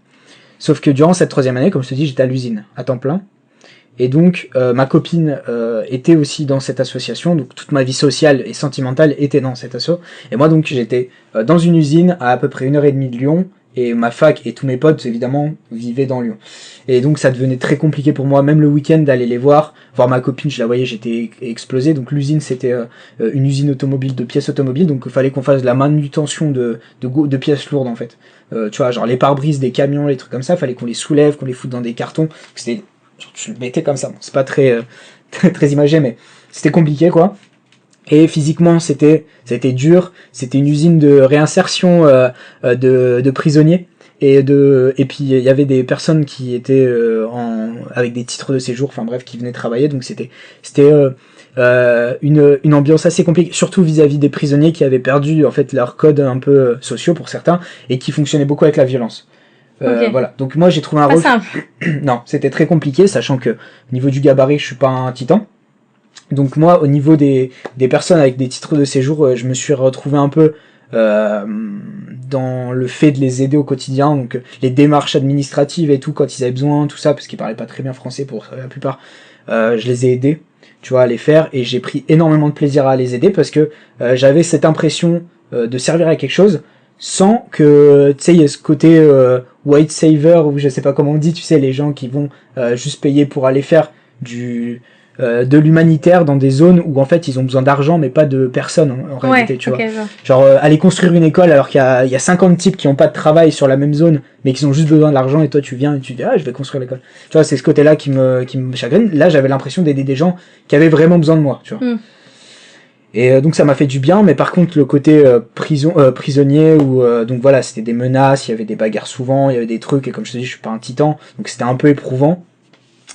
Sauf que durant cette 3e année, comme je te dis, j'étais à l'usine, à temps plein. Et donc, ma copine était aussi dans cette association, donc toute ma vie sociale et sentimentale était dans cette asso. Et moi, donc, j'étais dans une usine à peu près 1h30 de Lyon, et ma fac et tous mes potes, évidemment, vivaient dans Lyon. Et donc, ça devenait très compliqué pour moi, même le week-end, d'aller les voir ma copine, je la voyais, j'étais explosé. Donc, l'usine, c'était une usine automobile, de pièces automobiles, donc il fallait qu'on fasse de la manutention de pièces lourdes, en fait. Tu vois, genre les pare-brises des camions, les trucs comme ça, fallait qu'on les soulève, qu'on les foute dans des cartons. C'était... Je le mettais comme ça, bon, c'est pas très imagé, mais c'était compliqué, quoi. Et physiquement, c'était dur. C'était une usine de réinsertion de prisonniers. Et puis il y avait des personnes qui étaient avec des titres de séjour, enfin bref, qui venaient travailler. Donc c'était une ambiance assez compliquée, surtout vis-à-vis des prisonniers qui avaient perdu en fait leurs codes un peu sociaux pour certains et qui fonctionnaient beaucoup avec la violence. Okay. Voilà. Donc moi j'ai trouvé un rôle. Non, c'était très compliqué, sachant que au niveau du gabarit, je suis pas un titan. Donc moi, au niveau des personnes avec des titres de séjour, je me suis retrouvé un peu dans le fait de les aider au quotidien, donc les démarches administratives et tout quand ils avaient besoin, tout ça, parce qu'ils parlaient pas très bien français pour la plupart, je les ai aidés, tu vois, à les faire, et j'ai pris énormément de plaisir à les aider parce que j'avais cette impression de servir à quelque chose sans que, tu sais, il y a ce côté white saver, ou je sais pas comment on dit, tu sais, les gens qui vont juste payer pour aller faire de l'humanitaire dans des zones où en fait ils ont besoin d'argent mais pas de personnes en réalité, tu vois. Genre aller construire une école alors qu'il y a 50 types qui ont pas de travail sur la même zone mais qui ont juste besoin de l'argent, et toi tu viens et tu dis je vais construire l'école. Tu vois, c'est ce côté-là qui me chagrine. Là, j'avais l'impression d'aider des gens qui avaient vraiment besoin de moi, tu vois. Et donc ça m'a fait du bien, mais par contre le côté prisonnier, où donc voilà, c'était des menaces, il y avait des bagarres souvent, il y avait des trucs, et comme je te dis, je suis pas un titan, donc c'était un peu éprouvant.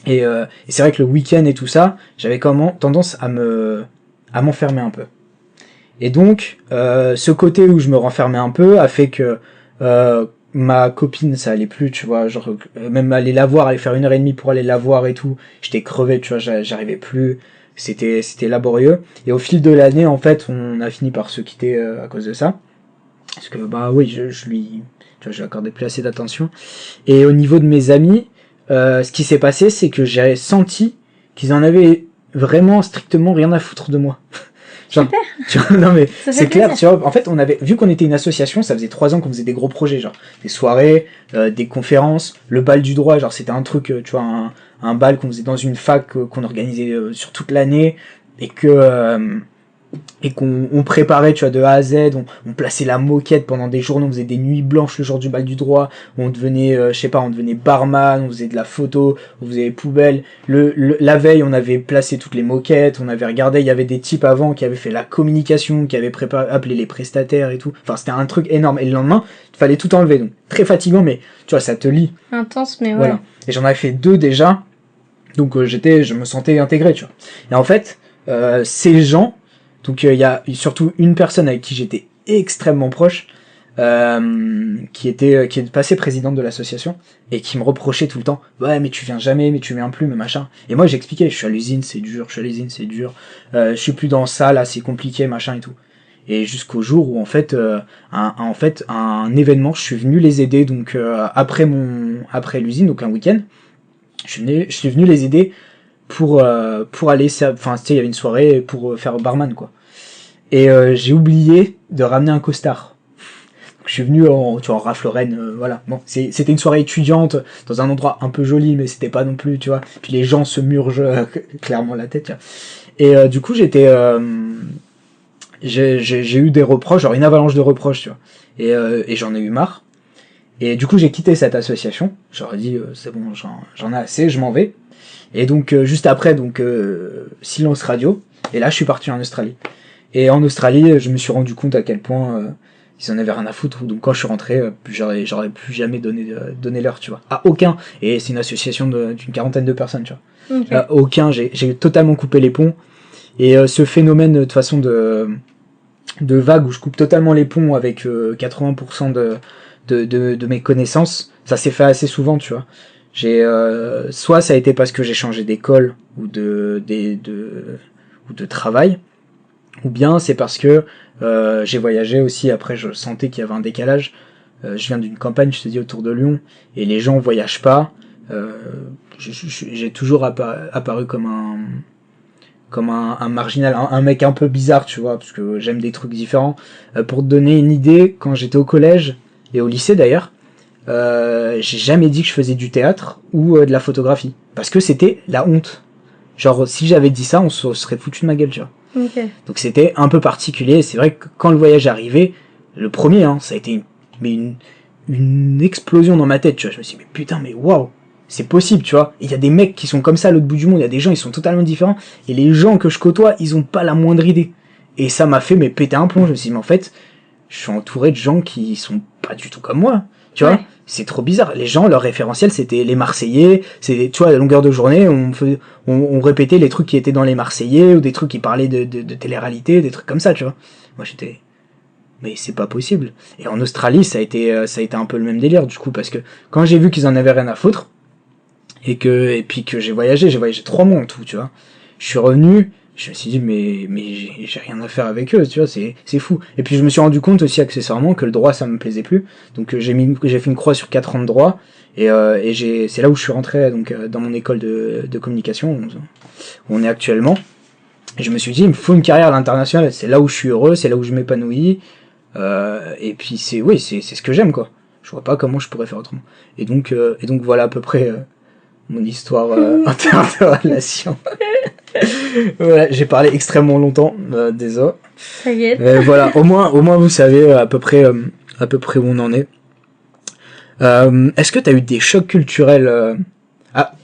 Et c'est vrai que le week-end et tout ça, j'avais tendance à m'enfermer un peu. Et donc ce côté où je me renfermais un peu a fait que ma copine, ça allait plus, tu vois, genre même aller la voir, aller faire 1h30 pour aller la voir et tout, j'étais crevé, tu vois, j'arrivais plus, c'était laborieux. Et au fil de l'année, en fait, on a fini par se quitter à cause de ça, parce que bah oui, je lui accordais plus assez d'attention. Et au niveau de mes amis, ce qui s'est passé, c'est que j'ai senti qu'ils en avaient vraiment strictement rien à foutre de moi. Genre, tu vois, non mais c'est clair, tu vois, en fait on avait, vu qu'on était une association, ça faisait 3 ans qu'on faisait des gros projets, genre des soirées, des conférences, le bal du droit, genre c'était un truc, tu vois, un bal qu'on faisait dans une fac, qu'on organisait sur toute l'année, et qu'on préparait, tu vois, de A à Z, on plaçait la moquette pendant des journées, on faisait des nuits blanches le jour du bal du droit, on devenait, on devenait barman, on faisait de la photo, on faisait des poubelles, la veille on avait placé toutes les moquettes, on avait regardé, il y avait des types avant qui avaient fait la communication, qui avaient appelé les prestataires et tout, enfin c'était un truc énorme, et le lendemain, il fallait tout enlever, donc très fatigant, mais tu vois, ça te lie. Intense, mais ouais. Voilà. Et j'en avais fait 2 déjà, donc je me sentais intégré, tu vois. Et en fait, ces gens, donc il y a surtout une personne avec qui j'étais extrêmement proche, qui est passée présidente de l'association, et qui me reprochait tout le temps, ouais mais tu viens jamais, mais tu viens plus, mais machin. Et moi j'expliquais, je suis à l'usine, c'est dur, je suis plus dans ça, là c'est compliqué, machin et tout. Et jusqu'au jour où en fait un événement, je suis venu les aider, donc après l'usine, donc un week-end, je suis venu les aider pour aller, enfin tu sais, il y avait une soirée pour faire barman quoi, et j'ai oublié de ramener un costard, donc je suis venu en Ralph Lauren, voilà, bon c'était une soirée étudiante dans un endroit un peu joli, mais c'était pas non plus, tu vois, puis les gens se murgent clairement la tête, tu vois. Et du coup j'ai eu des reproches, genre une avalanche de reproches, tu vois, et j'en ai eu marre. Et du coup j'ai quitté cette association, j'aurais dit c'est bon, j'en ai assez, je m'en vais. Et donc juste après, donc silence radio, et là je suis parti en Australie. Et en Australie, je me suis rendu compte à quel point ils en avaient rien à foutre. Donc quand je suis rentré, j'aurais plus jamais donné l'heure, tu vois. À aucun. Et c'est une association d'une 40aine de personnes, tu vois. Okay. À aucun, j'ai totalement coupé les ponts. Et ce phénomène de toute façon de vague où je coupe totalement les ponts avec 80% de mes connaissances, ça s'est fait assez souvent, tu vois. Soit ça a été parce que j'ai changé d'école ou de travail, ou bien c'est parce que j'ai voyagé aussi. Après je sentais qu'il y avait un décalage. Je viens d'une campagne, je te dis, autour de Lyon, et les gens voyagent pas. J'ai toujours apparu comme un marginal, un mec un peu bizarre, tu vois, parce que j'aime des trucs différents. Pour te donner une idée, quand j'étais au collège et au lycée d'ailleurs, j'ai jamais dit que je faisais du théâtre ou de la photographie, parce que c'était la honte. Genre si j'avais dit ça, on se serait foutu de ma gueule, tu vois. Okay. Donc c'était un peu particulier. C'est vrai que quand le voyage est arrivé, le premier, ça a été une explosion dans ma tête, tu vois. Je me suis dit mais putain, mais waouh, c'est possible, tu vois. Il y a des mecs qui sont comme ça à l'autre bout du monde, il y a des gens, ils sont totalement différents, et les gens que je côtoie, ils ont pas la moindre idée. Et ça m'a fait péter un plomb. Je me suis dit mais en fait, je suis entouré de gens qui sont pas du tout comme moi, tu vois. C'est trop bizarre. Les gens, leur référentiel, c'était les Marseillais. Tu vois, à la longueur de journée, on répétait les trucs qui étaient dans les Marseillais, ou des trucs qui parlaient de télé-réalité, des trucs comme ça, tu vois. Moi, mais c'est pas possible. Et en Australie, ça a été un peu le même délire, du coup, parce que quand j'ai vu qu'ils en avaient rien à foutre, et puis que j'ai voyagé 3 mois en tout, tu vois. Je suis revenu, Je me suis dit, mais j'ai rien à faire avec eux, tu vois, c'est fou. Et puis je me suis rendu compte aussi accessoirement que le droit, ça me plaisait plus. Donc j'ai fait une croix sur 4 ans de droit, et c'est là où je suis rentré, donc dans mon école de communication, où on est actuellement. Et je me suis dit, il me faut une carrière à l'international, c'est là où je suis heureux, c'est là où je m'épanouis, et puis c'est ce que j'aime, quoi. Je vois pas comment je pourrais faire autrement. Et donc voilà à peu près mon histoire interrelation. Voilà, j'ai parlé extrêmement longtemps, désolé. T'inquiète. Voilà, au moins vous savez à peu près où on en est. Est-ce que t'as eu des chocs culturels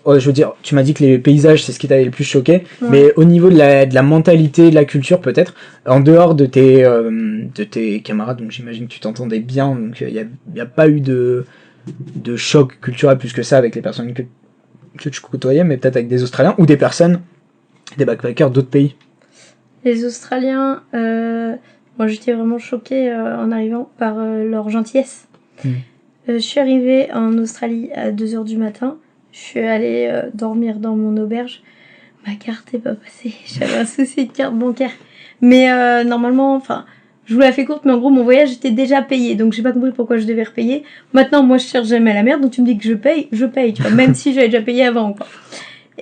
je veux dire, tu m'as dit que les paysages c'est ce qui t'avait le plus choqué, mais au niveau de la mentalité, de la culture peut-être, en dehors de tes camarades, donc j'imagine que tu t'entendais bien, donc il y a pas eu de choc culturel plus que ça avec les personnes que tu côtoyais, mais peut-être avec des Australiens ou des backpackers d'autres pays. Les Australiens, moi j'étais vraiment choquée en arrivant par leur gentillesse. Je suis arrivée en Australie à 2h du matin. Je suis allée dormir dans mon auberge. Ma carte n'est pas passée. J'avais un souci de carte bancaire. Mais normalement, enfin, je vous la fais courte, mais en gros, mon voyage était déjà payé. Donc, j'ai pas compris pourquoi je devais repayer. Maintenant, moi, je cherche jamais la merde. Donc, tu me dis que je paye, tu vois. Même si j'avais déjà payé avant, quoi.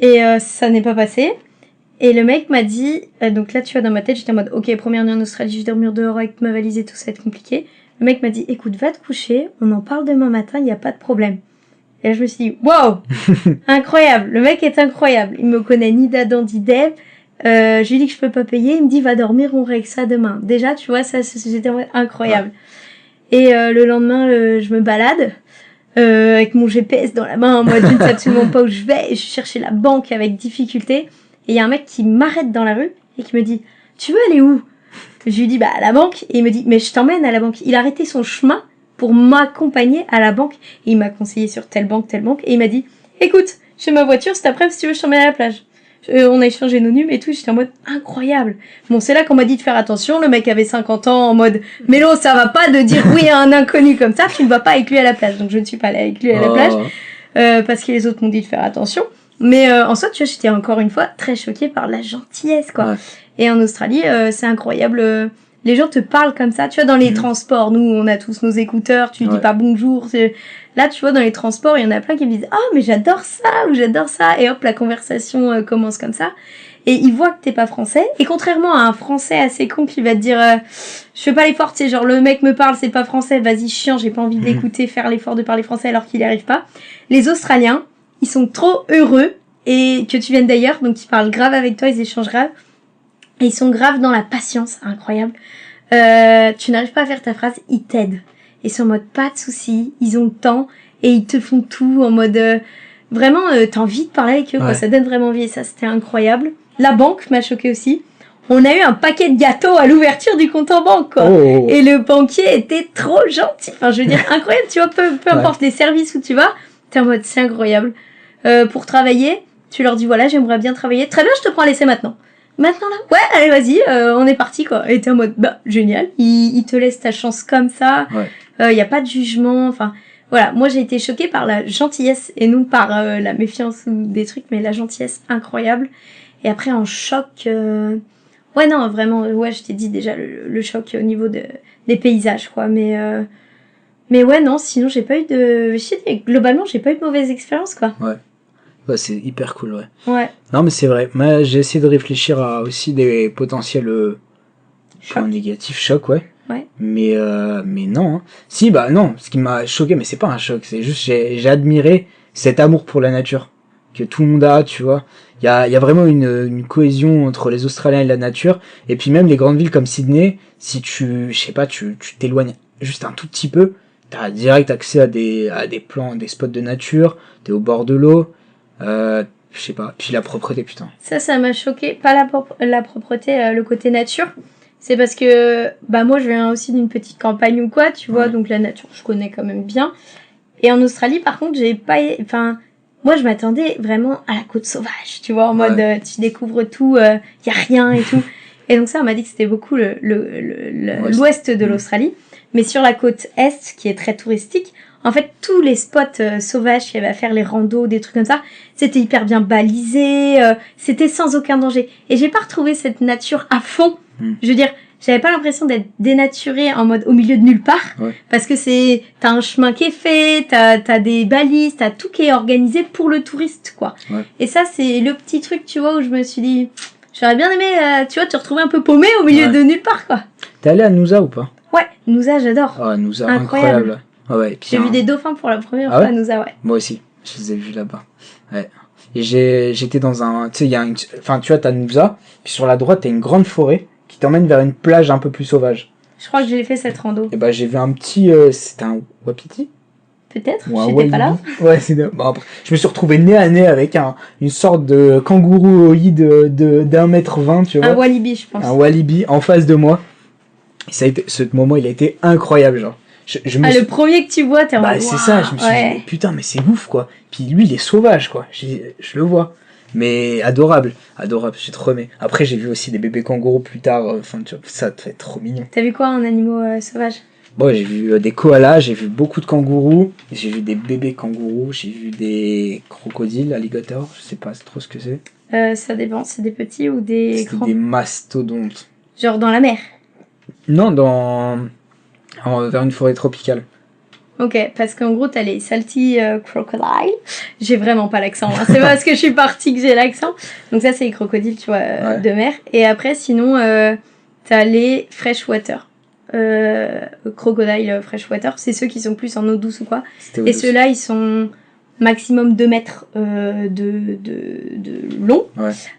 Et ça n'est pas passé. Et le mec m'a dit... donc là, tu vois, dans ma tête, j'étais en mode... Ok, première nuit en Australie, je vais dormir dehors avec ma valise et tout, ça va être compliqué. Le mec m'a dit... Écoute, va te coucher. On en parle demain matin, il n'y a pas de problème. Et là, je me suis dit, wow, incroyable, le mec est incroyable. Il me connaît ni d'Adam ni d'Ève. Je lui dis que je peux pas payer. Il me dit, va dormir, on règle ça demain. Déjà, tu vois, ça, c'était incroyable. Ouais. Et le lendemain, je me balade avec mon GPS dans la main. Moi, je ne sais absolument pas où je vais. Et je cherchais la banque avec difficulté. Et il y a un mec qui m'arrête dans la rue et qui me dit, tu veux aller où? Je lui dis, à la banque. Et il me dit, mais je t'emmène à la banque. Il a arrêté son chemin pour m'accompagner à la banque. Et il m'a conseillé sur telle banque. Et il m'a dit, écoute, j'ai ma voiture, cet après-midi, si tu veux, je t'emmène à la plage. On a échangé nos nums et tout, j'étais en mode incroyable. Bon, c'est là qu'on m'a dit de faire attention. Le mec avait 50 ans en mode, Mélo, ça va pas de dire oui à un inconnu comme ça, tu ne vas pas avec lui à la plage. Donc je ne suis pas allée avec lui à la plage, parce que les autres m'ont dit de faire attention. Mais en soi, tu vois, j'étais encore une fois très choquée par la gentillesse, quoi. Ouais. Et en Australie, c'est incroyable. Les gens te parlent comme ça, tu vois, dans les transports, nous, on a tous nos écouteurs, tu dis pas bonjour. Là, tu vois, dans les transports, il y en a plein qui me disent « Ah, mais j'adore ça » ou « J'adore ça » et hop, la conversation commence comme ça. Et ils voient que t'es pas français. Et contrairement à un français assez con qui va te dire je fais pas l'effort, tu sais, genre le mec me parle, c'est pas français, vas-y, chiant, j'ai pas envie de l'écouter, faire l'effort de parler français alors qu'il y arrive pas. Les Australiens, ils sont trop heureux et que tu viennes d'ailleurs, donc ils parlent grave avec toi, ils échangent grave. Et ils sont graves dans la patience, incroyable. Tu n'arrives pas à faire ta phrase, ils t'aident. Ils sont en mode pas de soucis, ils ont le temps et ils te font tout en mode vraiment t'as envie de parler avec eux, quoi. Ça donne vraiment envie et ça c'était incroyable. La banque m'a choquée aussi. On a eu un paquet de gâteaux à l'ouverture du compte en banque, quoi. Oh. Et le banquier était trop gentil. Enfin, je veux dire incroyable, tu vois, peu importe les services où tu vas, t'es en mode c'est incroyable. Pour travailler, tu leur dis voilà, j'aimerais bien travailler. Très bien, je te prends à l'essai maintenant. Maintenant là, ouais, allez vas-y, on est parti, quoi. Et t'es en mode génial, il te laisse ta chance comme ça. Y a pas de jugement, enfin voilà, moi j'ai été choquée par la gentillesse et non par la méfiance ou des trucs, mais la gentillesse incroyable. Et après en choc, ouais non vraiment, ouais je t'ai dit déjà le choc au niveau des paysages, quoi. Mais ouais non, sinon j'ai pas eu globalement j'ai pas eu de mauvaise expérience, quoi. Ouais, c'est hyper cool, ouais. Non, mais c'est vrai. Moi, j'ai essayé de réfléchir à aussi des potentiels points négatifs, chocs, ouais. Mais non. Hein. Si, non. Ce qui m'a choqué, mais c'est pas un choc. C'est juste, j'ai admiré cet amour pour la nature que tout le monde a, tu vois. Il y a vraiment une cohésion entre les Australiens et la nature. Et puis même les grandes villes comme Sydney, si tu t'éloignes juste un tout petit peu, t'as direct accès à des plans, des spots de nature. T'es au bord de l'eau. Je sais pas, puis la propreté, putain. Ça m'a choqué, pas la propreté, le côté nature. C'est parce que, moi, je viens aussi d'une petite campagne ou quoi, tu vois, donc la nature, je connais quand même bien. Et en Australie, par contre, moi, je m'attendais vraiment à la côte sauvage, tu vois, en mode, tu découvres tout, y a rien et tout. Et donc ça, on m'a dit que c'était beaucoup l'ouest de l'Australie. Mais sur la côte est, qui est très touristique, En fait, tous les spots sauvages qu'il y avait à faire, les randos, des trucs comme ça, c'était hyper bien balisé, c'était sans aucun danger. Et j'ai pas retrouvé cette nature à fond. Je veux dire, j'avais pas l'impression d'être dénaturée en mode au milieu de nulle part. Parce que t'as un chemin qui est fait, t'as des balises, t'as tout qui est organisé pour le touriste, quoi. Et ça, c'est le petit truc, tu vois, où je me suis dit, j'aurais bien aimé, tu vois, te retrouver un peu paumé au milieu de nulle part, quoi. T'es allé à Noosa ou pas? Ouais, Noosa, j'adore. Ah, Noosa, incroyable. J'ai vu des dauphins pour la première fois à Noosa, Moi aussi, je les ai vus là-bas. Ouais. Et j'étais dans un, tu sais, tu vois, t'as Noosa, puis sur la droite, t'as une grande forêt qui t'emmène vers une plage un peu plus sauvage. Je crois que j'ai fait cette rando. Et bah, j'ai vu un petit, c'était un wapiti? Peut-être, j'étais pas là. Ouais, bon, après, je me suis retrouvé nez à nez avec une sorte de kangourouoïde d'1,20 m, tu vois. Un walibi, je pense. Un walibi en face de moi. Et ça a été, ce moment, il a été incroyable, genre. Le premier que tu vois, t'es en mode, c'est ça, je me suis dit, putain, mais c'est ouf, quoi. Puis lui, il est sauvage, quoi. Je le vois. Mais adorable, j'ai trop aimé. Après, j'ai vu aussi des bébés kangourous plus tard, enfin, tu vois, ça te fait trop mignon. T'as vu quoi en animaux sauvages? Bon, j'ai vu des koalas, j'ai vu beaucoup de kangourous, j'ai vu des bébés kangourous, j'ai vu des crocodiles, alligators, je sais pas trop ce que c'est. Ça dépend, c'est des petits ou des grands? C'est des mastodontes. Genre dans la mer? Non, vers une forêt tropicale. Ok, parce qu'en gros, t'as les salty crocodiles. J'ai vraiment pas l'accent. Hein. C'est pas parce que je suis partie que j'ai l'accent. Donc ça, c'est les crocodiles, tu vois, de mer. Et après, sinon, t'as les freshwater. Crocodile freshwater. C'est ceux qui sont plus en eau douce ou quoi. Et ceux-là, ils sont maximum 2 mètres de long.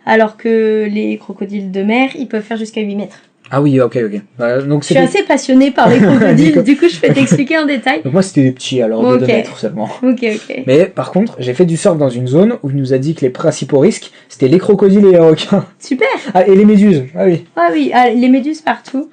Alors que les crocodiles de mer, ils peuvent faire jusqu'à 8 mètres. Ah oui, ok. Donc je suis assez passionnée par les crocodiles, du coup je peux t'expliquer en détail. Donc moi c'était des petits, alors de 2 mètres seulement. Ok. Mais par contre, j'ai fait du surf dans une zone où il nous a dit que les principaux risques, c'était les crocodiles et les requins. Super. Ah, et les méduses, ah oui. Ah oui, les méduses partout.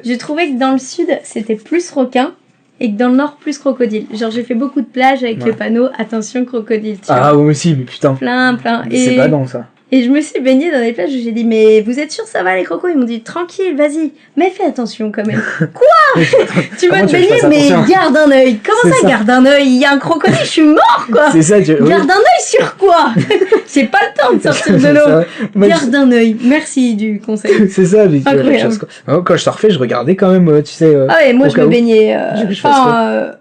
J'ai trouvé que dans le sud, c'était plus requin et que dans le nord, plus crocodile. Genre j'ai fait beaucoup de plages avec le panneau « Attention crocodile ». Ah moi aussi, mais putain. Plein. C'est pas dans ça. Et je me suis baignée dans des plages où j'ai dit, mais vous êtes sûr ça va les crocos? Ils m'ont dit, tranquille, vas-y, mais fais attention quand même. Quoi? Tu vas te baigner, mais garde un œil. Comment ça, garde un œil? Il y a un crocodile, je suis mort, quoi. C'est ça, garde un œil sur quoi? J'ai pas le temps de sortir de l'eau. Garde un œil. Merci du conseil. C'est ça, mais quand je surfais, je regardais quand même, tu sais. Ah ouais, moi je me baignais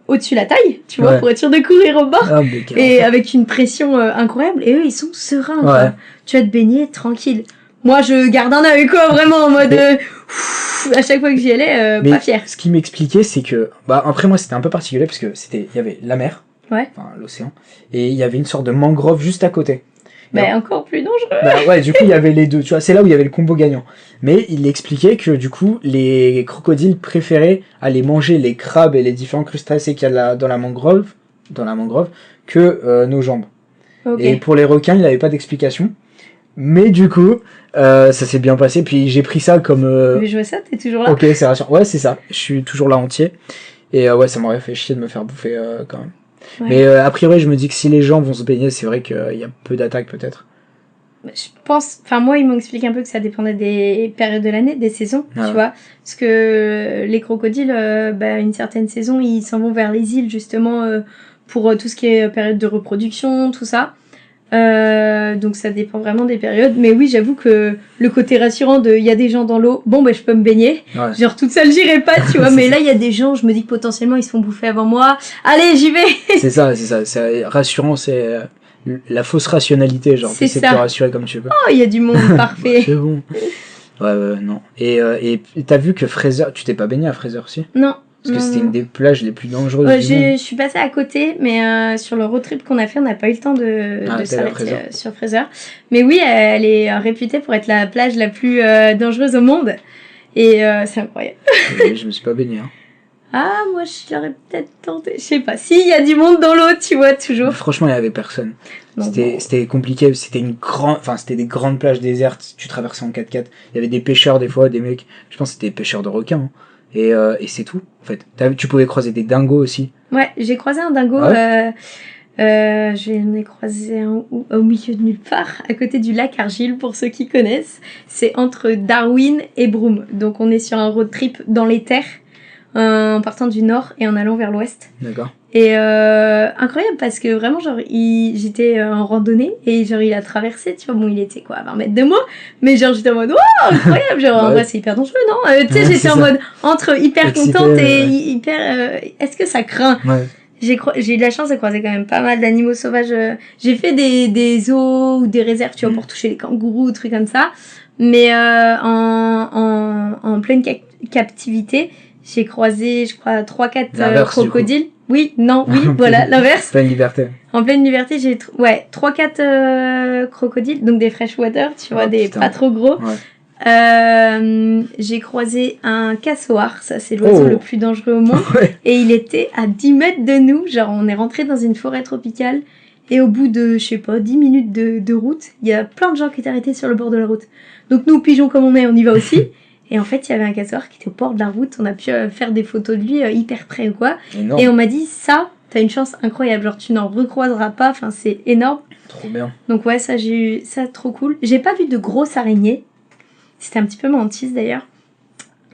au-dessus la taille, tu vois, pour être sûr de courir au bord. Et avec une pression incroyable. Et eux, ils sont sereins, quoi. Tu vas te baigner tranquille. Moi, je garde un œil, quoi, vraiment, en mode... à chaque fois que j'y allais, pas fière. Ce qui m'expliquait, c'est que... Bah, après, moi, c'était un peu particulier, parce que il y avait la mer, enfin, l'océan, et il y avait une sorte de mangrove juste à côté. Mais encore plus dangereux. Bah ouais, du coup, il y avait les deux, tu vois, c'est là où il y avait le combo gagnant. Mais il expliquait que, du coup, les crocodiles préféraient aller manger les crabes et les différents crustacés qu'il y a dans la mangrove, que nos jambes. Et pour les requins, il n'avait pas d'explication. Mais du coup, ça s'est bien passé. Puis j'ai pris ça comme... Mais je vois ça, t'es toujours là. Ok, c'est rassurant. Ouais, c'est ça. Je suis toujours là entier. Et ça m'aurait fait chier de me faire bouffer quand même. Mais a priori, je me dis que si les gens vont se baigner, c'est vrai qu'il y a peu d'attaques peut-être. Je pense... Enfin, moi, ils m'ont expliqué un peu que ça dépendait des périodes de l'année, des saisons, tu vois. Parce que les crocodiles, une certaine saison, ils s'en vont vers les îles, justement, pour tout ce qui est période de reproduction, tout ça. Donc ça dépend vraiment des périodes, mais oui, j'avoue que le côté rassurant de il y a des gens dans l'eau, bon je peux me baigner, genre toute seule j'irai pas, tu vois. Mais là il y a des gens, je me dis que potentiellement ils se font bouffer avant moi, allez j'y vais. c'est ça, c'est rassurant, c'est la fausse rationalité, genre tu sais te rassurer comme tu veux. Oh, il y a du monde parfait. C'est bon. Non. Et t'as vu que Fraser, tu t'es pas baigné à Fraser aussi? Non. Parce que c'était une des plages les plus dangereuses du monde. Je suis passée à côté, mais sur le road trip qu'on a fait, on n'a pas eu le temps de s'arrêter sur Fraser. Mais oui, elle est réputée pour être la plage la plus dangereuse au monde. Et c'est incroyable. Je me suis pas baignée. Hein. Ah, moi, je l'aurais peut-être tenté. Je sais pas. Si, il y a du monde dans l'eau, tu vois, toujours. Mais franchement, il y avait personne. C'était compliqué. C'était c'était des grandes plages désertes. Tu traversais en 4x4. Il y avait des pêcheurs, des fois, des mecs. Je pense que c'était des pêcheurs de requins. Hein. Et c'est tout, en fait. Tu pouvais croiser des dingos aussi. Ouais, j'ai croisé un dingo. Ouais. J'en ai croisé un au milieu de nulle part, à côté du lac Argile, pour ceux qui connaissent. C'est entre Darwin et Broome. Donc on est sur un road trip dans les terres. en partant du nord et en allant vers l'ouest. D'accord. Et incroyable parce que vraiment genre j'étais en randonnée et genre il a traversé, tu vois, bon il était quoi à 20 mètres de moi, mais genre j'étais en mode wow incroyable, genre en vrai c'est hyper dangereux non, tu sais j'étais en mode entre hyper contente et hyper est-ce que ça craint. J'ai eu de la chance de croiser quand même pas mal d'animaux sauvages. J'ai fait des zoos ou des réserves, tu vois, pour toucher les kangourous, trucs comme ça. Mais en pleine captivité, j'ai croisé, je crois, 3-4 crocodiles. Oui, non, oui, voilà, l'inverse. Pleine liberté. En pleine liberté, j'ai 3-4 crocodiles, donc des freshwater, tu vois, des pas trop gros. J'ai croisé un cassoir, ça c'est l'oiseau le plus dangereux au monde, et il était à 10 mètres de nous, genre on est rentré dans une forêt tropicale, et au bout de, je sais pas, 10 minutes de route, il y a plein de gens qui étaient arrêtés sur le bord de la route. Donc nous, pigeons comme on est, on y va aussi. Et en fait, il y avait un cassoir qui était au bord de la route. On a pu faire des photos de lui hyper près ou quoi. Énorme. Et on m'a dit, ça, t'as une chance incroyable. Genre, tu n'en recroiseras pas. Enfin, c'est énorme. Trop bien. Donc ouais, ça, j'ai eu ça trop cool. J'ai pas vu de grosses araignées. C'était un petit peu ma hantise d'ailleurs.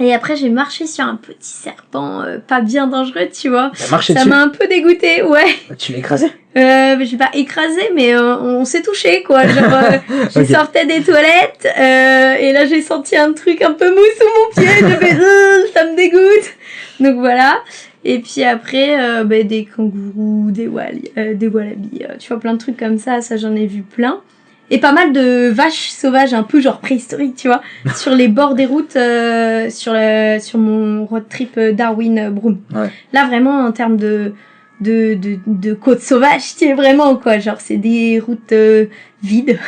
Et après, j'ai marché sur un petit serpent pas bien dangereux, tu vois. T'as marché ça dessus? M'a un peu dégoûté, ouais. Tu l'as écrasé? Je vais pas écraser, mais on s'est touché, quoi. Genre, je sortais des toilettes, et là j'ai senti un truc un peu mou sous mon pied. Je fais, ça me dégoûte. Donc voilà. Et puis après, des kangourous, des wallabies, tu vois, plein de trucs comme ça. Ça, j'en ai vu plein. Et pas mal de vaches sauvages, un peu genre préhistoriques, tu vois, sur les bords des routes, sur mon road trip Darwin-Broome. Ouais. Là, vraiment, en termes de côte sauvage, tu es vraiment, quoi. Genre, c'est des routes vides,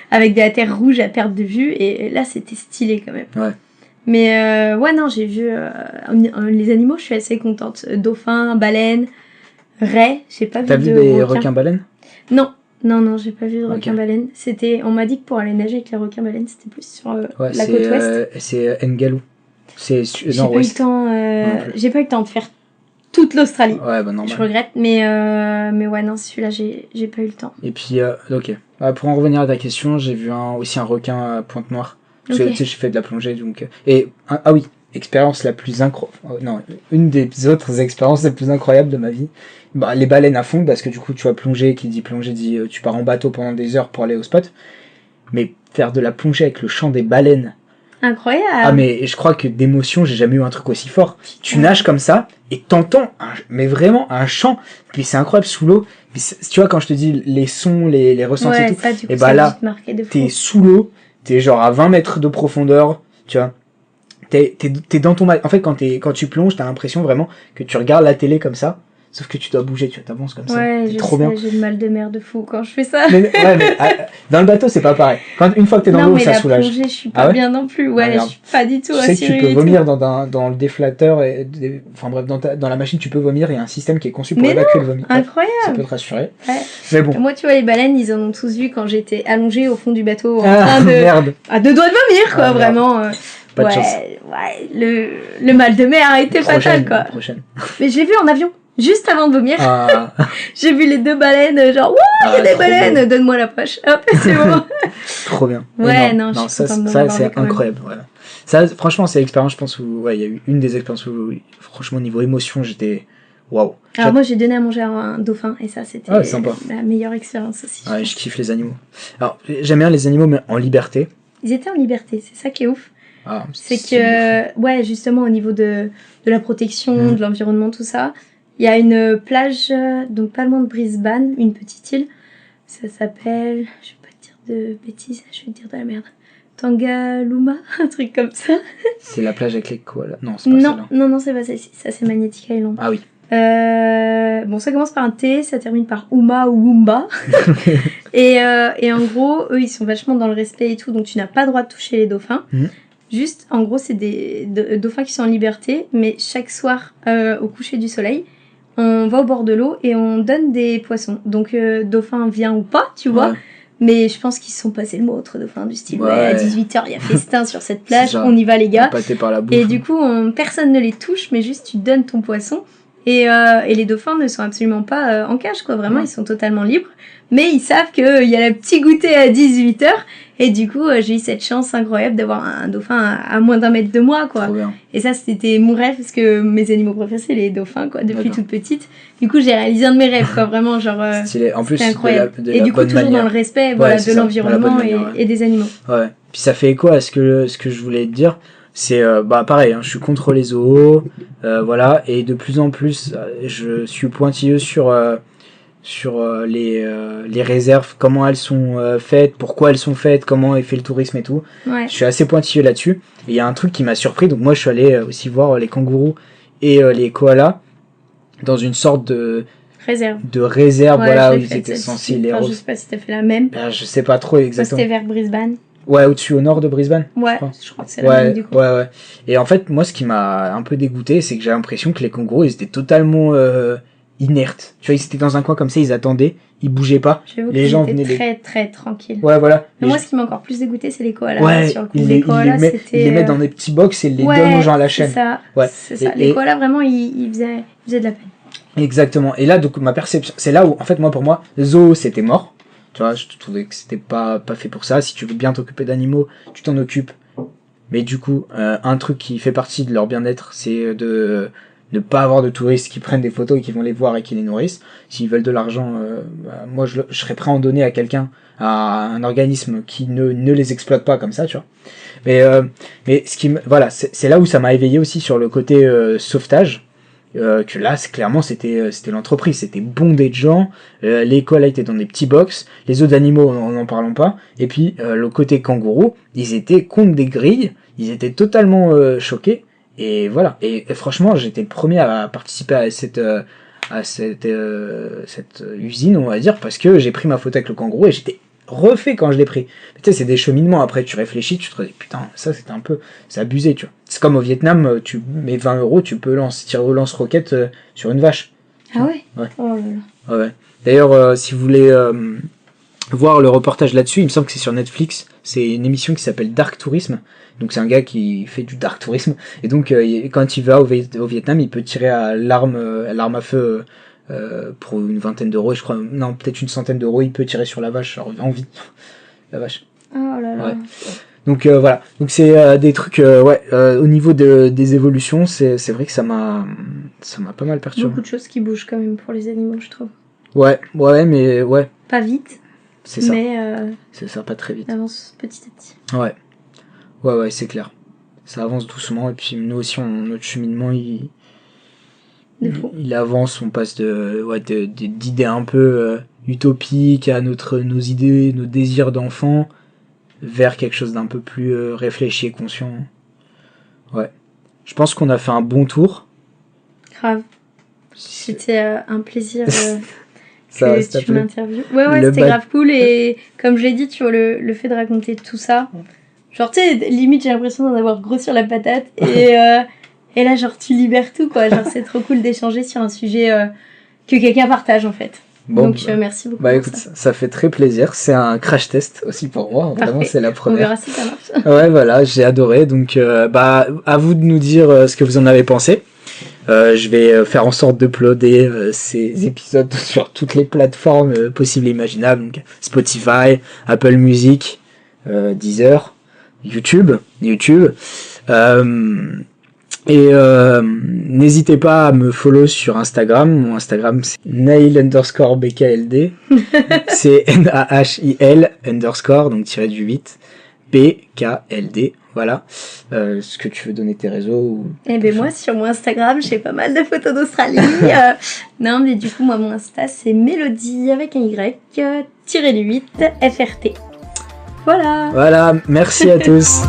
avec de la terre rouge à perte de vue, et là, c'était stylé, quand même. Ouais. Mais, ouais, non, j'ai vu les animaux, je suis assez contente. Dauphins, baleines, raies, j'ai pas vu de requins. T'as vu des requins-baleines? Non. Non, j'ai pas vu de requin-baleine. On m'a dit que pour aller nager avec les requins-baleines, c'était plus sur la côte ouest. C'est Ngaloo. C'est j'ai pas eu le temps, j'ai pas eu le temps de faire toute l'Australie. Ouais, bah normal. Je regrette, mais ouais, non, celui-là, j'ai pas eu le temps. Et puis, ok. Pour en revenir à ta question, j'ai vu aussi un requin à Pointe-Noire. Parce que, tu sais, j'ai fait de la plongée, donc... Ah oui, expérience la plus une des autres expériences les plus incroyables de ma vie. Bah, les baleines à fond, parce que du coup, tu vas plonger, qui dit plonger dit tu pars en bateau pendant des heures pour aller au spot. Mais faire de la plongée avec le chant des baleines. Incroyable. Ah, mais je crois que d'émotion, j'ai jamais eu un truc aussi fort. Tu nages comme ça, et t'entends, mais vraiment, un chant. Puis c'est incroyable sous l'eau. Puis tu vois, quand je te dis les sons, les ressentis et tout. Ça, du coup, et bah là, t'es sous l'eau, t'es genre à 20 mètres de profondeur, tu vois. T'es dans ton... En fait, quand tu plonges, t'as l'impression vraiment que tu regardes la télé comme ça. Sauf que tu dois bouger, tu t'avances comme ça. Ouais, c'est trop bien. J'ai le mal de mer de fou quand je fais ça. Mais dans le bateau, c'est pas pareil. Une fois que t'es dans l'eau, ça soulage. Non, mais la plongée, je suis pas bien non plus. Ouais, je suis pas du tout assurée. Tu sais que tu peux vomir dans le déflateur, enfin bref, dans la machine, tu peux vomir. Il y a un système qui est conçu pour évacuer le vomi. Incroyable. Ça peut te rassurer. Ouais. Mais bon. Moi, tu vois, les baleines, ils en ont tous vu quand j'étais allongée au fond du bateau en train de... Merde. À 2 doigts de vomir, quoi, vraiment. Pas de chance. Ouais, le mal de mer a été fatal, quoi. Prochaine. Mais je l'ai vu en avion. Juste avant de vomir, j'ai vu les 2 baleines, genre, il y a des baleines, beau. Donne-moi la poche. Hop, c'est bon. Trop bien. Ouais, non, je suis contente ça c'est incroyable. Voilà. Ça, franchement, c'est l'expérience, je pense, où, il y a eu une des expériences où, franchement, niveau émotion, j'étais, waouh. Alors, moi, j'ai donné à manger à un dauphin, et ça, c'était la meilleure expérience aussi. Ouais, je kiffe les animaux. Alors, j'aime bien les animaux, mais en liberté. Ils étaient en liberté, c'est ça qui est ouf. Ah, c'est que, ouais, justement, au niveau de la protection, de l'environnement, tout ça, il y a une plage, donc pas loin de Brisbane, une petite île. Ça s'appelle, je vais pas te dire de bêtises, je vais te dire de la merde. Tangaluma, un truc comme ça. C'est la plage avec les koalas. Non, c'est pas celle-là. Non, c'est pas celle-ci. Ça, c'est Magnetic Island. Ah oui. Bon, ça commence par un T, ça termine par Uma ou Wumba. et en gros, eux, ils sont vachement dans le respect et tout, donc tu n'as pas le droit de toucher les dauphins. Juste, en gros, c'est des dauphins qui sont en liberté, mais chaque soir, au coucher du soleil, on va au bord de l'eau et on donne des poissons. Donc, dauphin vient ou pas, tu vois. Mais je pense qu'ils se sont passés le mot entre dauphins du style. Ouais, à 18h, il y a festin sur cette plage, on y va les gars. Par la bouffe, et du coup, personne ne les touche, mais juste tu donnes ton poisson. Et les dauphins ne sont absolument pas en cage, quoi. Vraiment, Ouais. ils sont totalement libres. Mais ils savent qu'il y a le petit goûter à 18h. Et du coup, j'ai eu cette chance incroyable d'avoir un dauphin à moins d'1 mètre de moi, quoi. Trop bien. Et ça, c'était mon rêve, parce que mes animaux préférés, c'est les dauphins, quoi, depuis D'accord. toute petite. Du coup, j'ai réalisé un de mes rêves, quoi, vraiment, genre... Stylé. En plus, c'était incroyable. de Et la du coup, bonne toujours manière. dans le respect, Ouais, voilà, c'est de ça, l'environnement dans la bonne manière, ouais. et des animaux. Ouais. Puis ça fait écho à ce que je voulais te dire. C'est bah pareil, hein, je suis contre les zoos, voilà, et de plus en plus, je suis pointilleux sur les réserves, comment elles sont faites, pourquoi elles sont faites, comment est fait le tourisme et tout. Ouais. Je suis assez pointilleux là-dessus. Et il y a un truc qui m'a surpris, donc moi je suis allé aussi voir les kangourous et les koalas dans une sorte de Réserve. réserve, Ouais, voilà, je où l'ai ils faite, étaient celle-ci. censés les Enfin, je sais pas si t'as fait la même. Ben, je sais pas trop Moi, exactement. c'était vers Brisbane. Ouais, au-dessus au nord de Brisbane. Ouais, crois. je crois que c'est la même, du coup. Ouais. Et en fait, moi, ce qui m'a un peu dégoûté, c'est que j'ai l'impression que les kangourous, ils étaient totalement inertes. Tu vois, ils étaient dans un coin comme ça, ils attendaient, ils bougeaient pas. J'avoue Les qu'ils gens étaient venaient très, très tranquilles. Ouais, voilà. Mais moi, ce qui m'a encore plus dégoûté, c'est les koalas. Ouais, Sur le coup, ils les les koalas, mettent c'était... dans des petits box et ils les ouais, donnent aux gens à la chaîne. c'est ça. Ouais. C'est ça. Et- Les koalas, vraiment, ils faisaient de la peine. Exactement. Et là, donc, ma perception, c'est là où, en fait, moi, pour moi, zoo, c'était mort. Tu vois, je trouvais que c'était pas fait pour ça. Si tu veux bien t'occuper d'animaux, tu t'en occupes. Mais du coup, un truc qui fait partie de leur bien-être, c'est de ne pas avoir de touristes qui prennent des photos et qui vont les voir et qui les nourrissent. S'ils veulent de l'argent, bah, moi, je serais prêt à en donner à quelqu'un, à un organisme qui ne les exploite pas comme ça, tu vois. Mais ce qui voilà, c'est là où ça m'a éveillé aussi sur le côté sauvetage. Que là, clairement, c'était l'entreprise, c'était bondé de gens, l'école a été dans des petits box, les autres animaux, n'en parlons pas, et puis le côté kangourou, ils étaient contre des grilles, ils étaient totalement choqués, et voilà. Et franchement, j'étais le premier à participer à cette usine, on va dire, parce que j'ai pris ma photo avec le kangourou et j'étais refait quand je l'ai pris. Mais tu sais, c'est des cheminements. Après, tu réfléchis, tu te dis, putain, ça c'était un peu, c'est abusé, tu vois. C'est comme au Vietnam, tu mets 20 €, tu peux tirer au lance-roquette sur une vache. Ah ouais? Ouais. Oh là là. Ouais. D'ailleurs, si vous voulez voir le reportage là-dessus, il me semble que c'est sur Netflix. C'est une émission qui s'appelle Dark Tourisme. Donc c'est un gars qui fait du dark tourisme. Et donc quand il va au Vietnam, il peut tirer à l'arme à feu pour une vingtaine d'euros. Et je crois, non, peut-être une centaine d'euros, il peut tirer sur la vache en vie. La vache. Oh là là. Ouais. Donc voilà. Donc c'est des trucs, au niveau des évolutions, c'est vrai que ça m'a pas mal perturbé. Beaucoup de choses qui bougent quand même pour les animaux, je trouve. Ouais, mais ouais, Pas vite, c'est ça. mais C'est ça, pas très vite. ça avance petit à petit. Ouais, c'est clair. Ça avance doucement et puis nous aussi, notre cheminement, il avance, on passe d'idées un peu utopiques à nos idées, nos désirs d'enfant vers quelque chose d'un peu plus réfléchi et conscient. Ouais. Je pense qu'on a fait un bon tour. C'était un plaisir Ça que t'a tu plu m'interviewes. Ouais, c'était grave cool et comme je l'ai dit, tu vois, le fait de raconter tout ça, genre tu sais, limite j'ai l'impression d'en avoir gros sur la patate et là genre tu libères tout quoi, genre c'est trop cool d'échanger sur un sujet que quelqu'un partage en fait. Bon, donc merci beaucoup. Bah pour écoute, ça. ça fait très plaisir, c'est un crash test aussi pour moi, vraiment Parfait. c'est la On première. verra si ça marche. Ouais, voilà, j'ai adoré. Donc, à vous de nous dire ce que vous en avez pensé. Je vais faire en sorte d'uploader ces épisodes sur toutes les plateformes possibles et imaginables. Donc, Spotify, Apple Music, Deezer, YouTube. N'hésitez pas à me follow sur Instagram. Mon Instagram, c'est nail_bkld. C'est NAHIL_ donc _, BKLD. Voilà. Est-ce que tu veux donner tes réseaux ou... Eh ben moi sur mon Instagram j'ai pas mal de photos d'Australie. Non mais du coup moi mon Insta c'est Mélodie avec un Y _8 FRT. Voilà. Voilà, merci à tous.